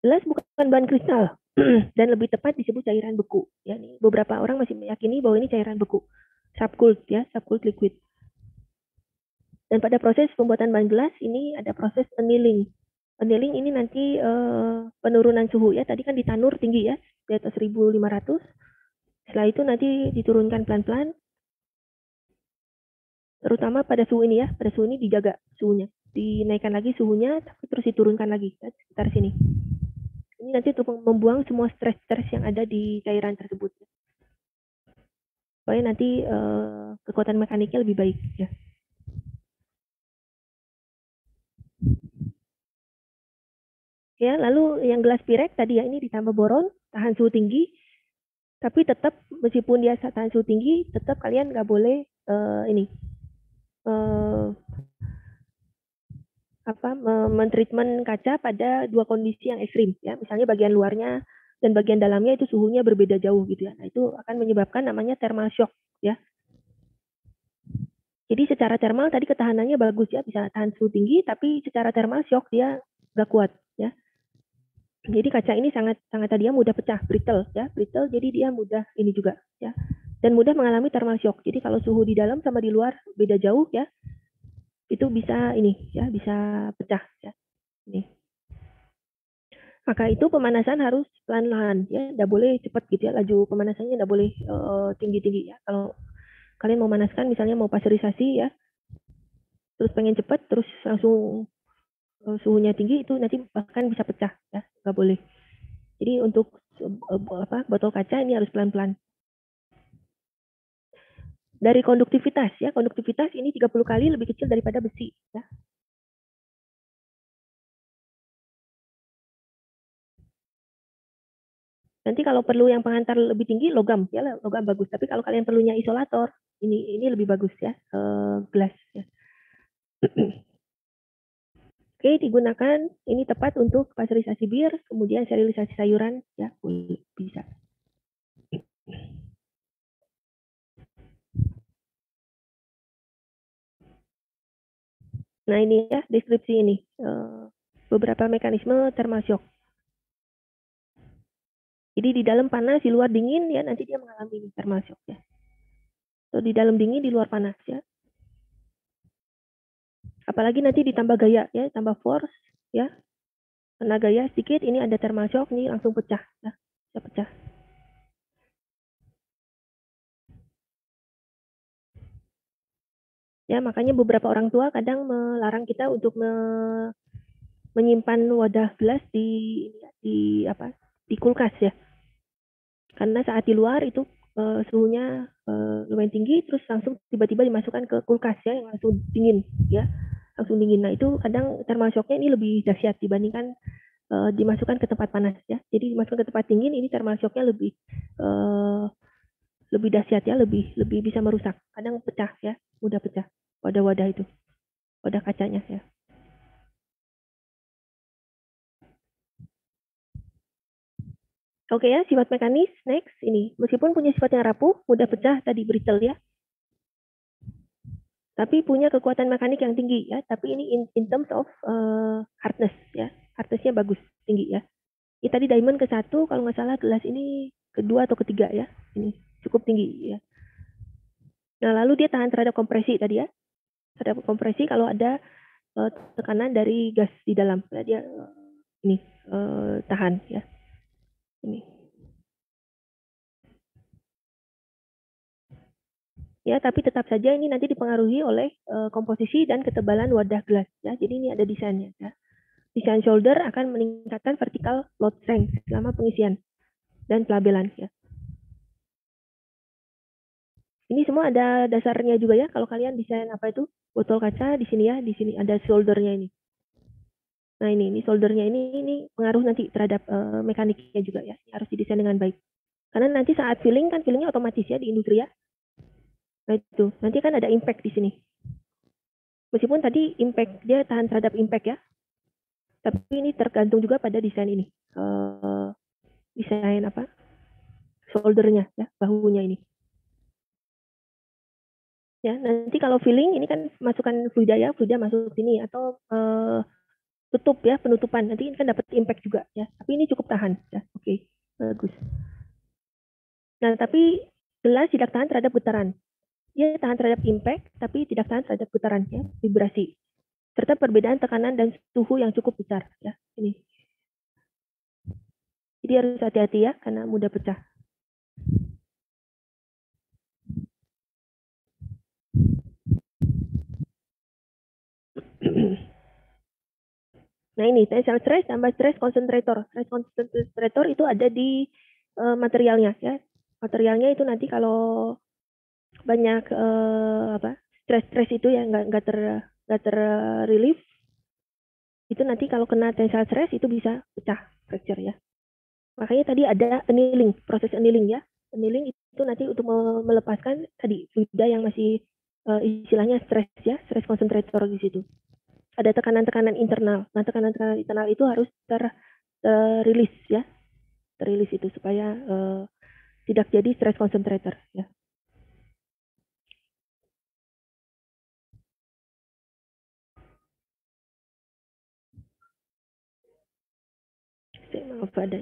jelas bukan bahan kristal dan lebih tepat disebut cairan beku. Ya, nih, beberapa orang masih meyakini bahwa ini cairan beku, subcooled, ya, subcooled liquid. Dan pada proses pembuatan bahan gelas ini ada proses annealing. Annealing ini nanti penurunan suhu, ya. Tadi kan di tanur tinggi, ya, di atas 1500. Setelah itu nanti diturunkan pelan-pelan. Terutama pada suhu ini, ya. Pada suhu ini dijaga suhunya. Dinaikkan lagi suhunya, tapi terus diturunkan lagi, ya, sekitar sini. Ini nanti untuk membuang semua stres-stres yang ada di cairan tersebut. Supaya nanti kekuatan mekaniknya lebih baik, ya. Ya, lalu yang gelas pirek tadi, ya, ini ditambah boron, tahan suhu tinggi, tapi tetap meskipun dia tahan suhu tinggi, tetap kalian nggak boleh mentreatment kaca pada dua kondisi yang ekstrim, ya. Misalnya bagian luarnya dan bagian dalamnya itu suhunya berbeda jauh gitu, ya. Nah, itu akan menyebabkan namanya thermal shock, ya. Jadi secara thermal tadi ketahanannya bagus, ya, bisa tahan suhu tinggi, tapi secara thermal shock dia nggak kuat, ya. Jadi kaca ini sangat tadi ya mudah pecah, brittle, ya, brittle. Jadi dia mudah ini juga, ya, dan mudah mengalami thermal shock. Jadi kalau suhu di dalam sama di luar beda jauh, ya, itu bisa ini, ya, bisa pecah, ya. Ini. Maka itu pemanasan harus pelan-pelan, ya, nggak boleh cepat gitu, ya, laju pemanasannya nggak boleh tinggi-tinggi, ya. Kalau kalian mau manaskan, misalnya mau pasteurisasi, ya, terus pengen cepat, terus langsung suhunya tinggi, itu nanti bahkan bisa pecah, ya, nggak boleh. Jadi untuk botol kaca ini harus pelan-pelan. Dari konduktivitas, ya, konduktivitas ini 30 kali lebih kecil daripada besi, ya. Nanti kalau perlu yang penghantar lebih tinggi, logam, ya, logam bagus. Tapi kalau kalian perlunya isolator, ini lebih bagus, ya, gelas, ya. Oke, digunakan ini tepat untuk pasteurisasi bir, kemudian sterilisasi sayuran, ya, bisa. Nah, ini, ya, deskripsi ini beberapa mekanisme thermal shock. Jadi di dalam panas, di luar dingin, ya, nanti dia mengalami thermal shock, ya. Atau di dalam dingin, di luar panas, ya. Apalagi nanti ditambah gaya, ya, tambah force, ya. Kena gaya sedikit, ini ada thermal shock, ini langsung pecah, ya, bisa pecah. Ya, makanya beberapa orang tua kadang melarang kita untuk menyimpan wadah gelas di kulkas, ya. Karena saat di luar itu suhunya lumayan tinggi, terus langsung tiba-tiba dimasukkan ke kulkas, ya, yang langsung dingin, ya, langsung dingin. Nah, itu kadang thermal shocknya ini lebih dahsyat dibandingkan dimasukkan ke tempat panas, ya. Jadi dimasukkan ke tempat dingin, ini thermal shocknya lebih dahsyat, ya, lebih bisa merusak. Kadang pecah, ya, mudah pecah wadah-wadah itu, wadah kacanya, ya. Oke, ya, sifat mekanis. Next, ini meskipun punya sifat yang rapuh, mudah pecah tadi brittle, ya. Tapi punya kekuatan mekanik yang tinggi, ya. Tapi ini in terms of hardness, ya. Hardnessnya bagus, tinggi, ya. Ini tadi diamond ke-1, kalau nggak salah gelas ini kedua atau ketiga, ya. Ini cukup tinggi, ya. Nah, lalu dia tahan terhadap kompresi tadi, ya. Terhadap kompresi kalau ada tekanan dari gas di dalam, ya, dia ini tahan, ya. Ini. Ya, tapi tetap saja ini nanti dipengaruhi oleh komposisi dan ketebalan wadah gelas, ya. Jadi ini ada desainnya, ya. Desain shoulder akan meningkatkan vertical load strength selama pengisian dan pelabelan, ya. Ini semua ada dasarnya juga, ya. Kalau kalian desain apa itu botol kaca di sini, ya, di sini ada shouldernya ini. Nah, ini shouldernya ini pengaruh nanti terhadap mekaniknya juga, ya. Ini harus didesain dengan baik. Karena nanti saat filling kan fillingnya otomatis, ya, di industri, ya. Nah, itu nanti kan ada impact di sini. Meskipun tadi impact dia tahan terhadap impact ya, tapi ini tergantung juga pada desain ini, desain apa, shouldernya ya, bahunya ini. Ya, nanti kalau filling ini kan masukkan fluida ya, fluida masuk sini atau tutup ya, penutupan. Nanti ini kan dapat impact juga ya. Tapi ini cukup tahan ya. Oke, bagus. Nah, tapi gelas tidak tahan terhadap getaran. Dia tahan terhadap impact, tapi tidak tahan terhadap getaran ya, vibrasi. Serta perbedaan tekanan dan suhu yang cukup besar ya. Ini. Jadi harus hati-hati ya, karena mudah pecah. Nah ini tensile stress tambah stress concentrator. Stress concentrator itu ada di materialnya ya. Materialnya itu nanti kalau banyak stres itu ya nggak ter relief, itu nanti kalau kena tensile stress itu bisa pecah fracture ya. Makanya tadi ada annealing, proses annealing ya. Annealing itu nanti untuk melepaskan tadi fluida yang masih istilahnya stres ya, stress concentrator di situ. Ada tekanan-tekanan internal. Nah, tekanan-tekanan internal itu harus terrilis ya. Terrilis itu supaya tidak jadi stress concentrator ya. Maaf ada.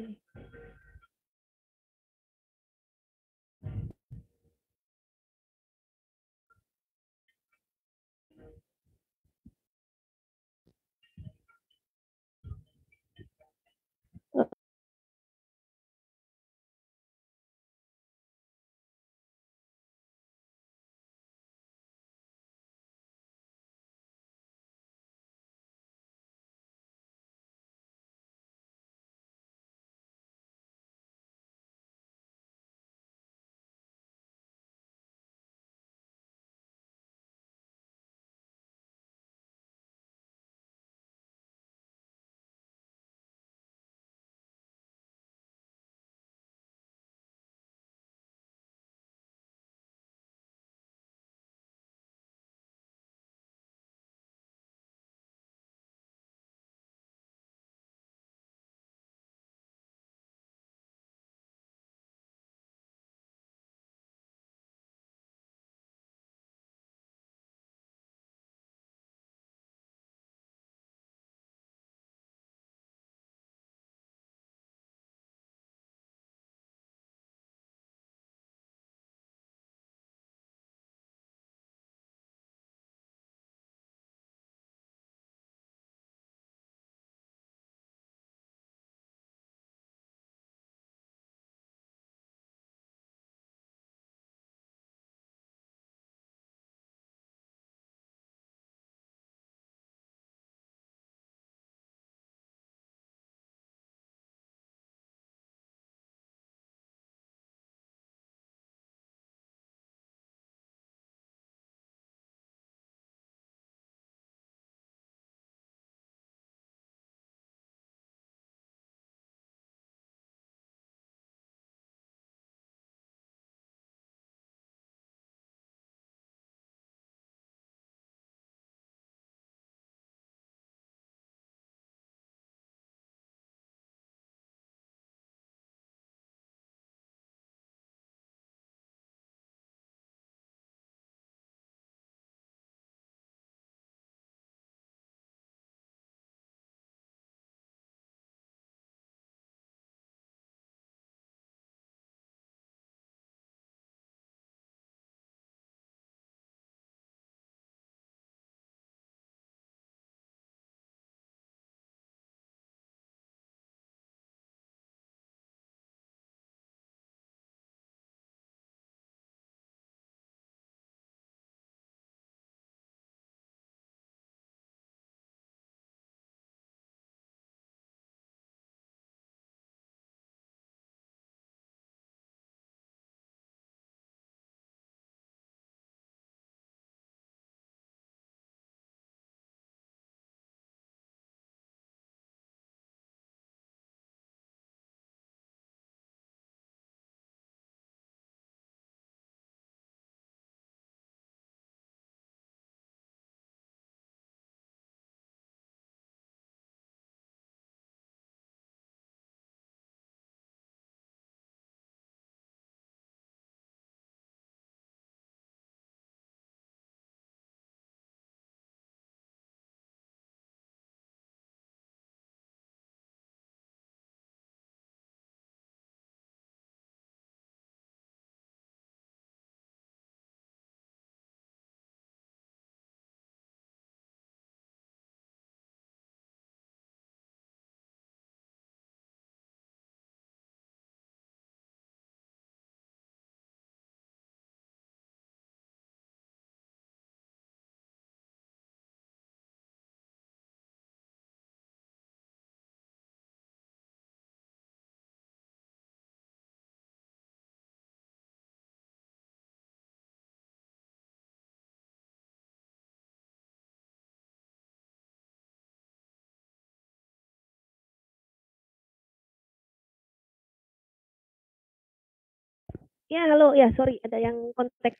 Ya, halo. Ya, sorry, ada yang kontak.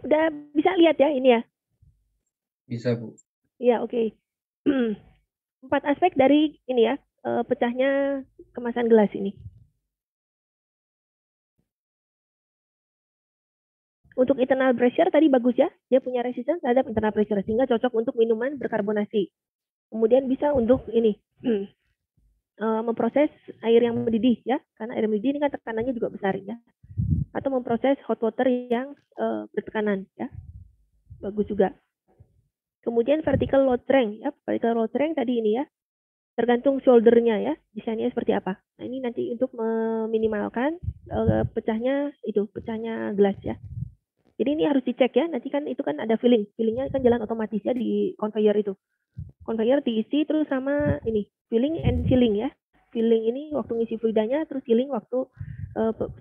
Udah bisa lihat ya ini ya? Bisa, Bu. Ya, oke. 4 aspek dari ini ya, pecahnya kemasan gelas ini. Untuk internal pressure tadi bagus ya, dia punya resistance terhadap internal pressure sehingga cocok untuk minuman berkarbonasi. Kemudian bisa untuk ini memproses air yang mendidih ya, karena air mendidih ini kan tekanannya juga besar ya. Atau memproses hot water yang bertekanan ya, bagus juga. Kemudian vertical load strength ya, vertical load strength tadi ini ya, tergantung shoulder-nya ya, desainnya seperti apa. Nah ini nanti untuk meminimalkan pecahnya gelas ya. Jadi ini harus dicek ya, nanti kan itu kan ada fillingnya kan jalan otomatis ya di conveyor itu. Conveyor diisi terus sama ini filling and sealing ya. Filling ini waktu ngisi fluidanya, terus sealing waktu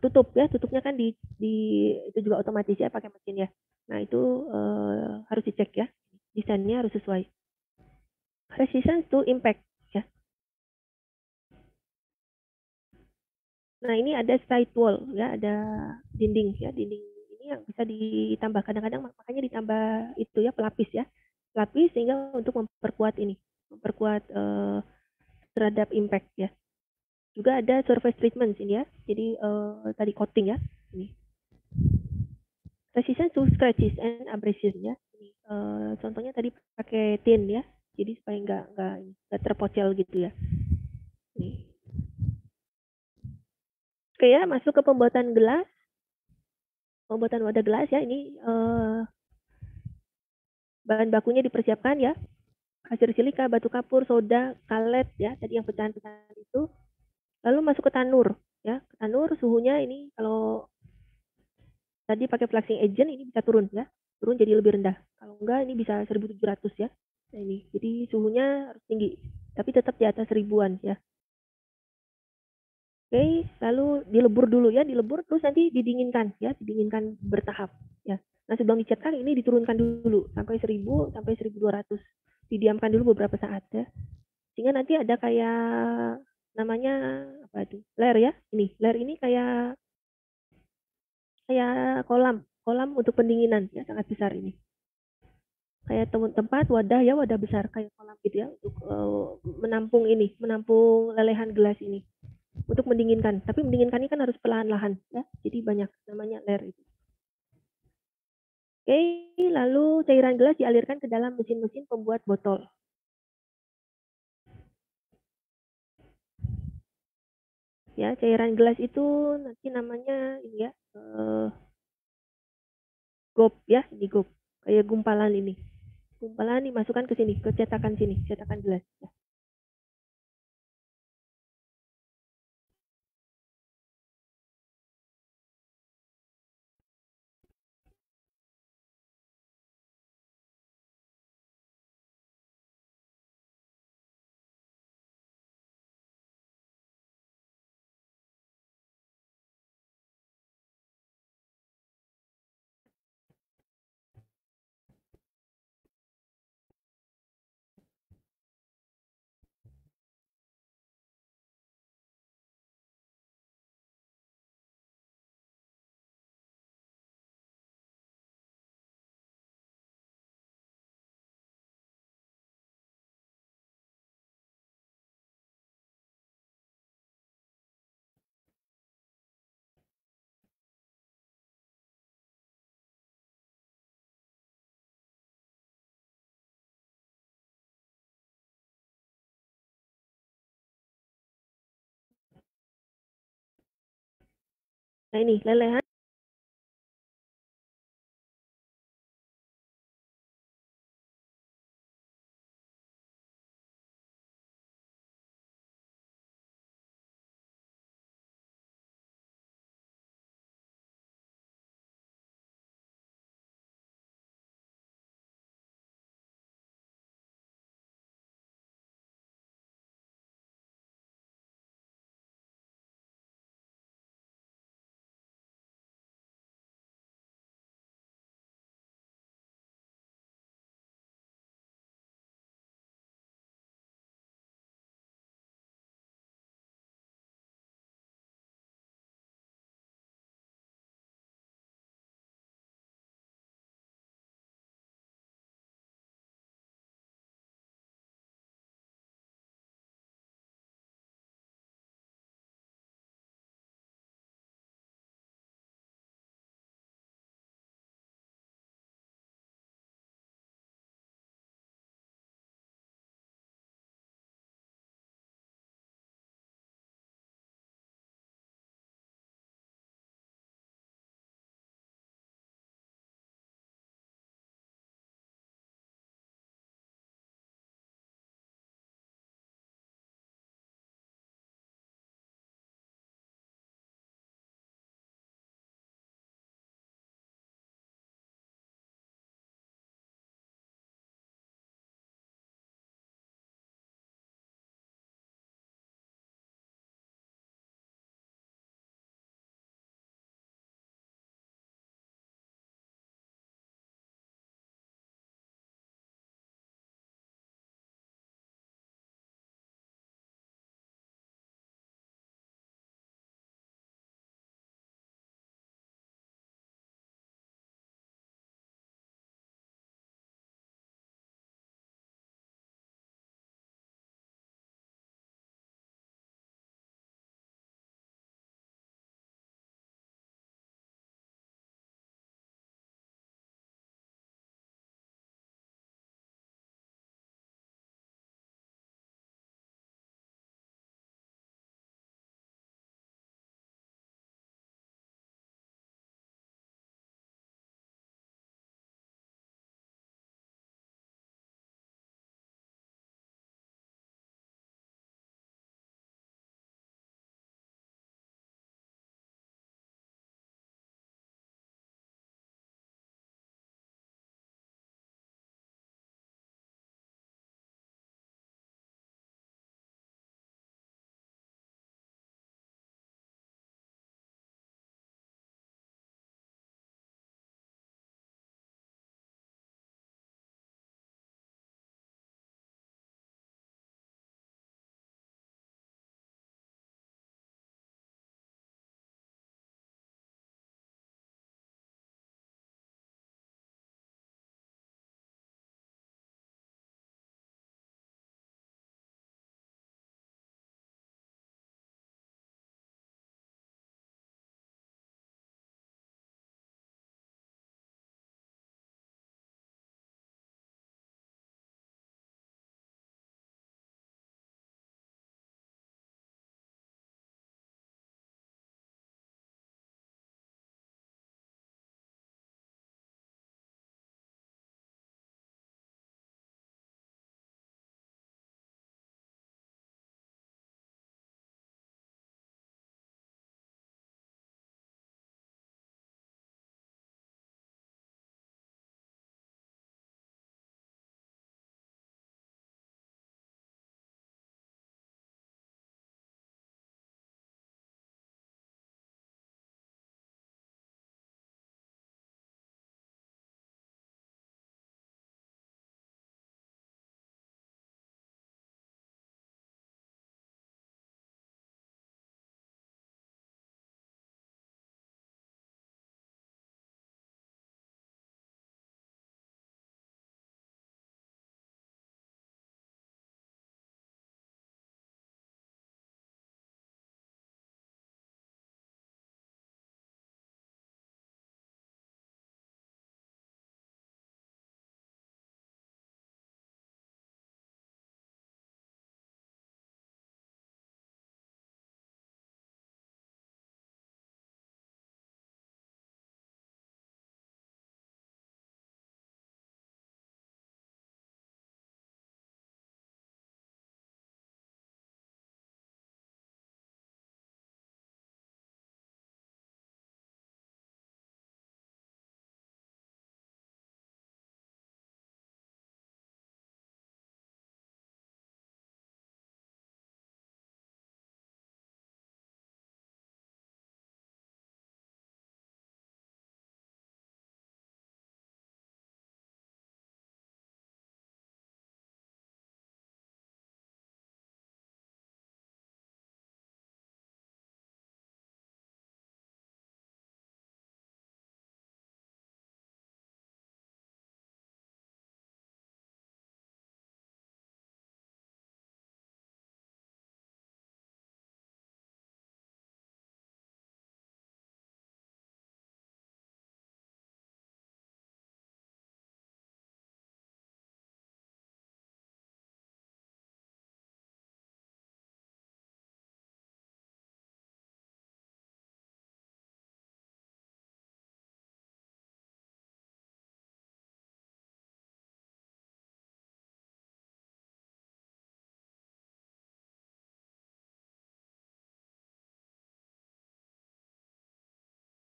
tutup ya, tutupnya kan di itu juga otomatis ya pakai mesin ya. Nah itu harus dicek ya, desainnya harus sesuai. Resistance to impact ya. Nah ini ada side wall ya, ada dinding ya, dinding ini yang bisa ditambah kadang-kadang makanya ditambah itu ya pelapis ya, pelapis sehingga untuk memperkuat ini, memperkuat terhadap impact ya. Juga ada surface treatment ini ya, jadi tadi coating ya, ini resistance to scratches and abrasion ya. Ini, contohnya tadi pakai tin ya, jadi supaya nggak terpocel gitu ya. Nih. Oke ya, masuk ke pembuatan gelas. Pembuatan wadah gelas ya, ini bahan bakunya dipersiapkan ya. Kasir silika, batu kapur, soda, kalet ya, tadi yang pecahan-pecahan itu. Lalu masuk ke tanur ya. Ke tanur suhunya ini kalau tadi pakai fluxing agent ini bisa turun ya. Turun jadi lebih rendah. Kalau enggak ini bisa 1700 ya. Nah ini, jadi suhunya harus tinggi. Tapi tetap di atas 1000-an ya. Oke, lalu dilebur dulu ya, dilebur terus nanti didinginkan ya, didinginkan bertahap ya. Nah sebelum dicetak ini diturunkan dulu sampai 1000 sampai 1200, didiamkan dulu beberapa saat ya, sehingga nanti ada kayak namanya apa itu layer ya, ini layer ini kayak kayak kolam kolam untuk pendinginan ya, sangat besar ini, kayak tempat wadah ya, wadah besar kayak kolam gitu ya, untuk menampung ini, menampung lelehan gelas ini untuk mendinginkan. Tapi mendinginkan ini kan harus perlahan-lahan ya. Jadi banyak namanya layer itu. Oke, lalu cairan gelas dialirkan ke dalam mesin-mesin pembuat botol. Ya, cairan gelas itu nanti namanya ini ya, gop ya, ini gop. Kayak gumpalan ini. Gumpalan dimasukkan ke sini, ke cetakan sini, cetakan gelas. Ya. Nah ini lelehan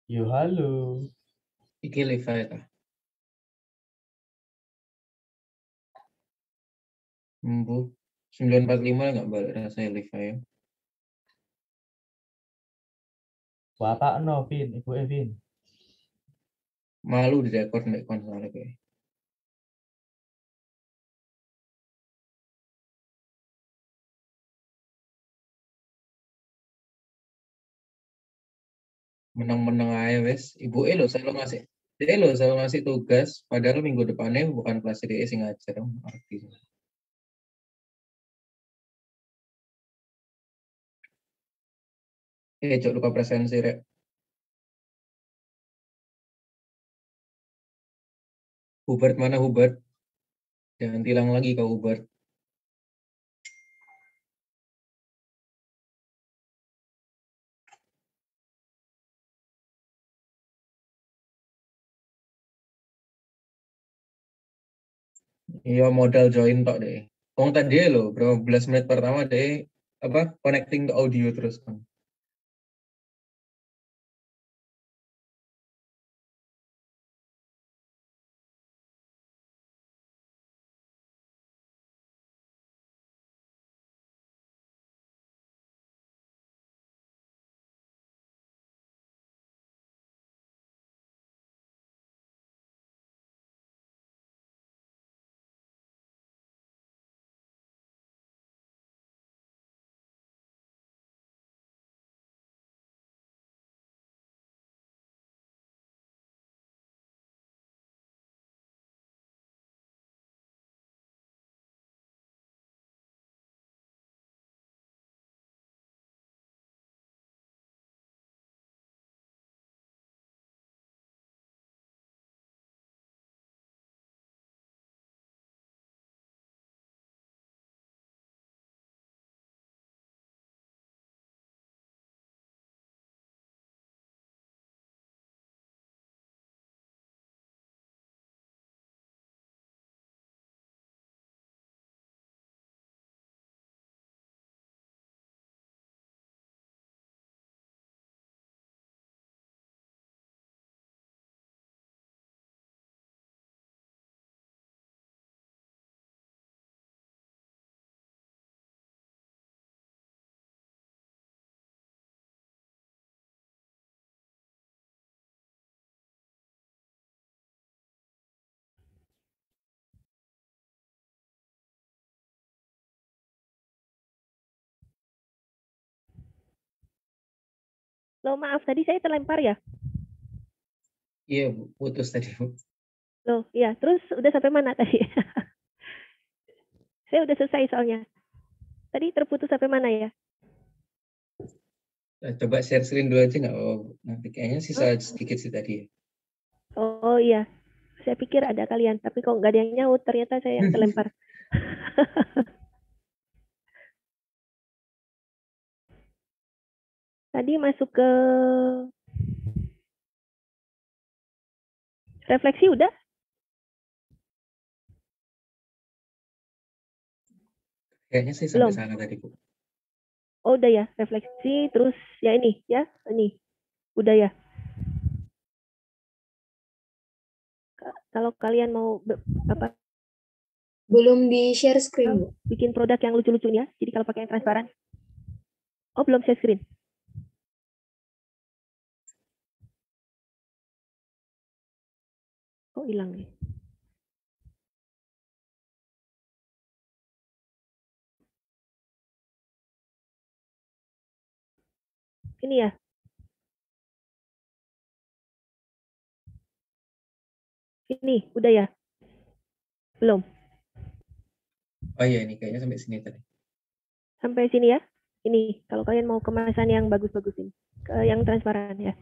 Yo, halo. Iki Levi ta. Embuh 945 nggak balik rasanya Levi ya. Bapak no, Vin, Ibu Evin. Malu di rekor nek konsol kayak. Menang-menang aja wes. Ibu lo selalu ngasih. Dia lo selalu ngasih tugas. Padahal minggu depannya bukan kelas dia sing ngajar. Arti. Cok lupa presensi rek. Hubert mana Hubert? Jangan tilang lagi kau Hubert. Iya modal join tok deh. Wong tadi lo berapa belas menit pertama deh apa connecting ke audio terus kan. Loh, maaf tadi saya terlempar ya? Iya Bu, putus tadi Bu. Loh, iya. Terus udah sampai mana tadi? Saya udah selesai soalnya. Tadi terputus sampai mana ya? Coba share screen dulu aja nggak? Oh, nanti kayaknya sisa Hah? sedikit sih tadi ya. Oh iya. Saya pikir ada kalian, tapi kok nggak ada yang nyaut, ternyata saya yang terlempar. Tadi masuk ke refleksi udah? Kayaknya sih sampai Belum. sana tadi Bu. Oh udah ya, refleksi terus ya ini ya, ini. Udah ya. Kalau kalian mau apa Belum di share screen, Bu. bikin produk yang lucu-lucunya, jadi kalau pakai yang transparan. Oh, belum share screen. Oh, hilang nih. Ini ya. Ini, udah ya? Belum. Oh iya ini kayaknya sampai sini tadi. Sampai sini ya. Ini, kalau kalian mau kemasan yang bagus-bagus ini. Yang transparan ya.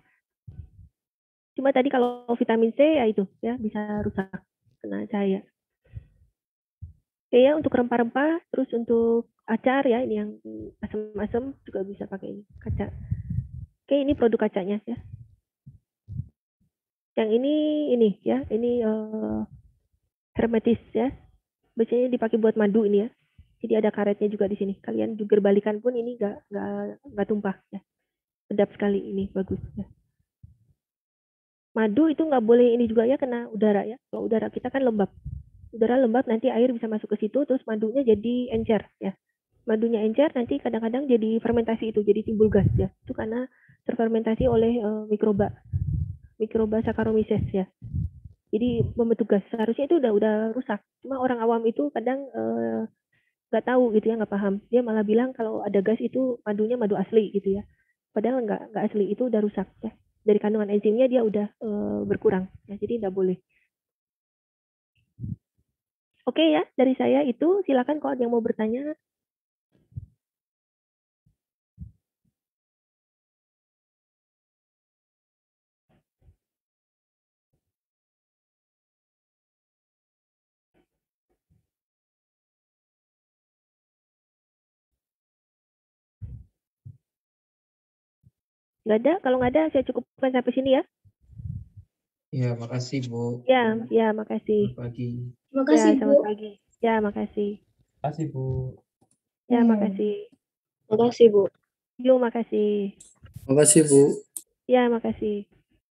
Cuma tadi kalau vitamin C ya itu ya bisa rusak kena cahaya. Oke ya, untuk rempah-rempah, terus untuk acar ya, ini yang asam-asam juga bisa pakai ini, kaca. Oke, ini produk kacanya ya. Yang ini ya, ini hermetis ya. Biasanya dipakai buat madu ini ya. Jadi ada karetnya juga di sini. Kalian juga balikan pun ini nggak tumpah ya. Sedap sekali ini, bagus ya. madu itu nggak boleh ini juga ya kena udara ya. Kalau udara kita kan lembab. Udara lembab nanti air bisa masuk ke situ, terus madunya jadi encer ya. Madunya encer nanti kadang-kadang jadi fermentasi itu, jadi timbul gas ya. Itu karena terfermentasi oleh mikroba Saccharomyces ya. Jadi membentuk gas. Seharusnya itu udah rusak. Cuma orang awam itu kadang nggak tahu gitu ya, nggak paham. Dia malah bilang kalau ada gas itu madunya madu asli gitu ya. Padahal nggak asli, itu udah rusak ya. Dari kandungan enzimnya dia udah berkurang ya, jadi nggak boleh. Oke ya, dari saya itu. Silakan kalau ada yang mau bertanya. Nggak ada? Kalau nggak ada, saya cukupkan sampai sini ya. Ya, makasih Bu. Ya, makasih. Selamat pagi. Terima Ya, kasih, Bu. selamat pagi. Ya, makasih. Kasih Bu. Ya, makasih. Terima kasih, Bu. Yuk, makasih. Makasih Bu. Ya, makasih.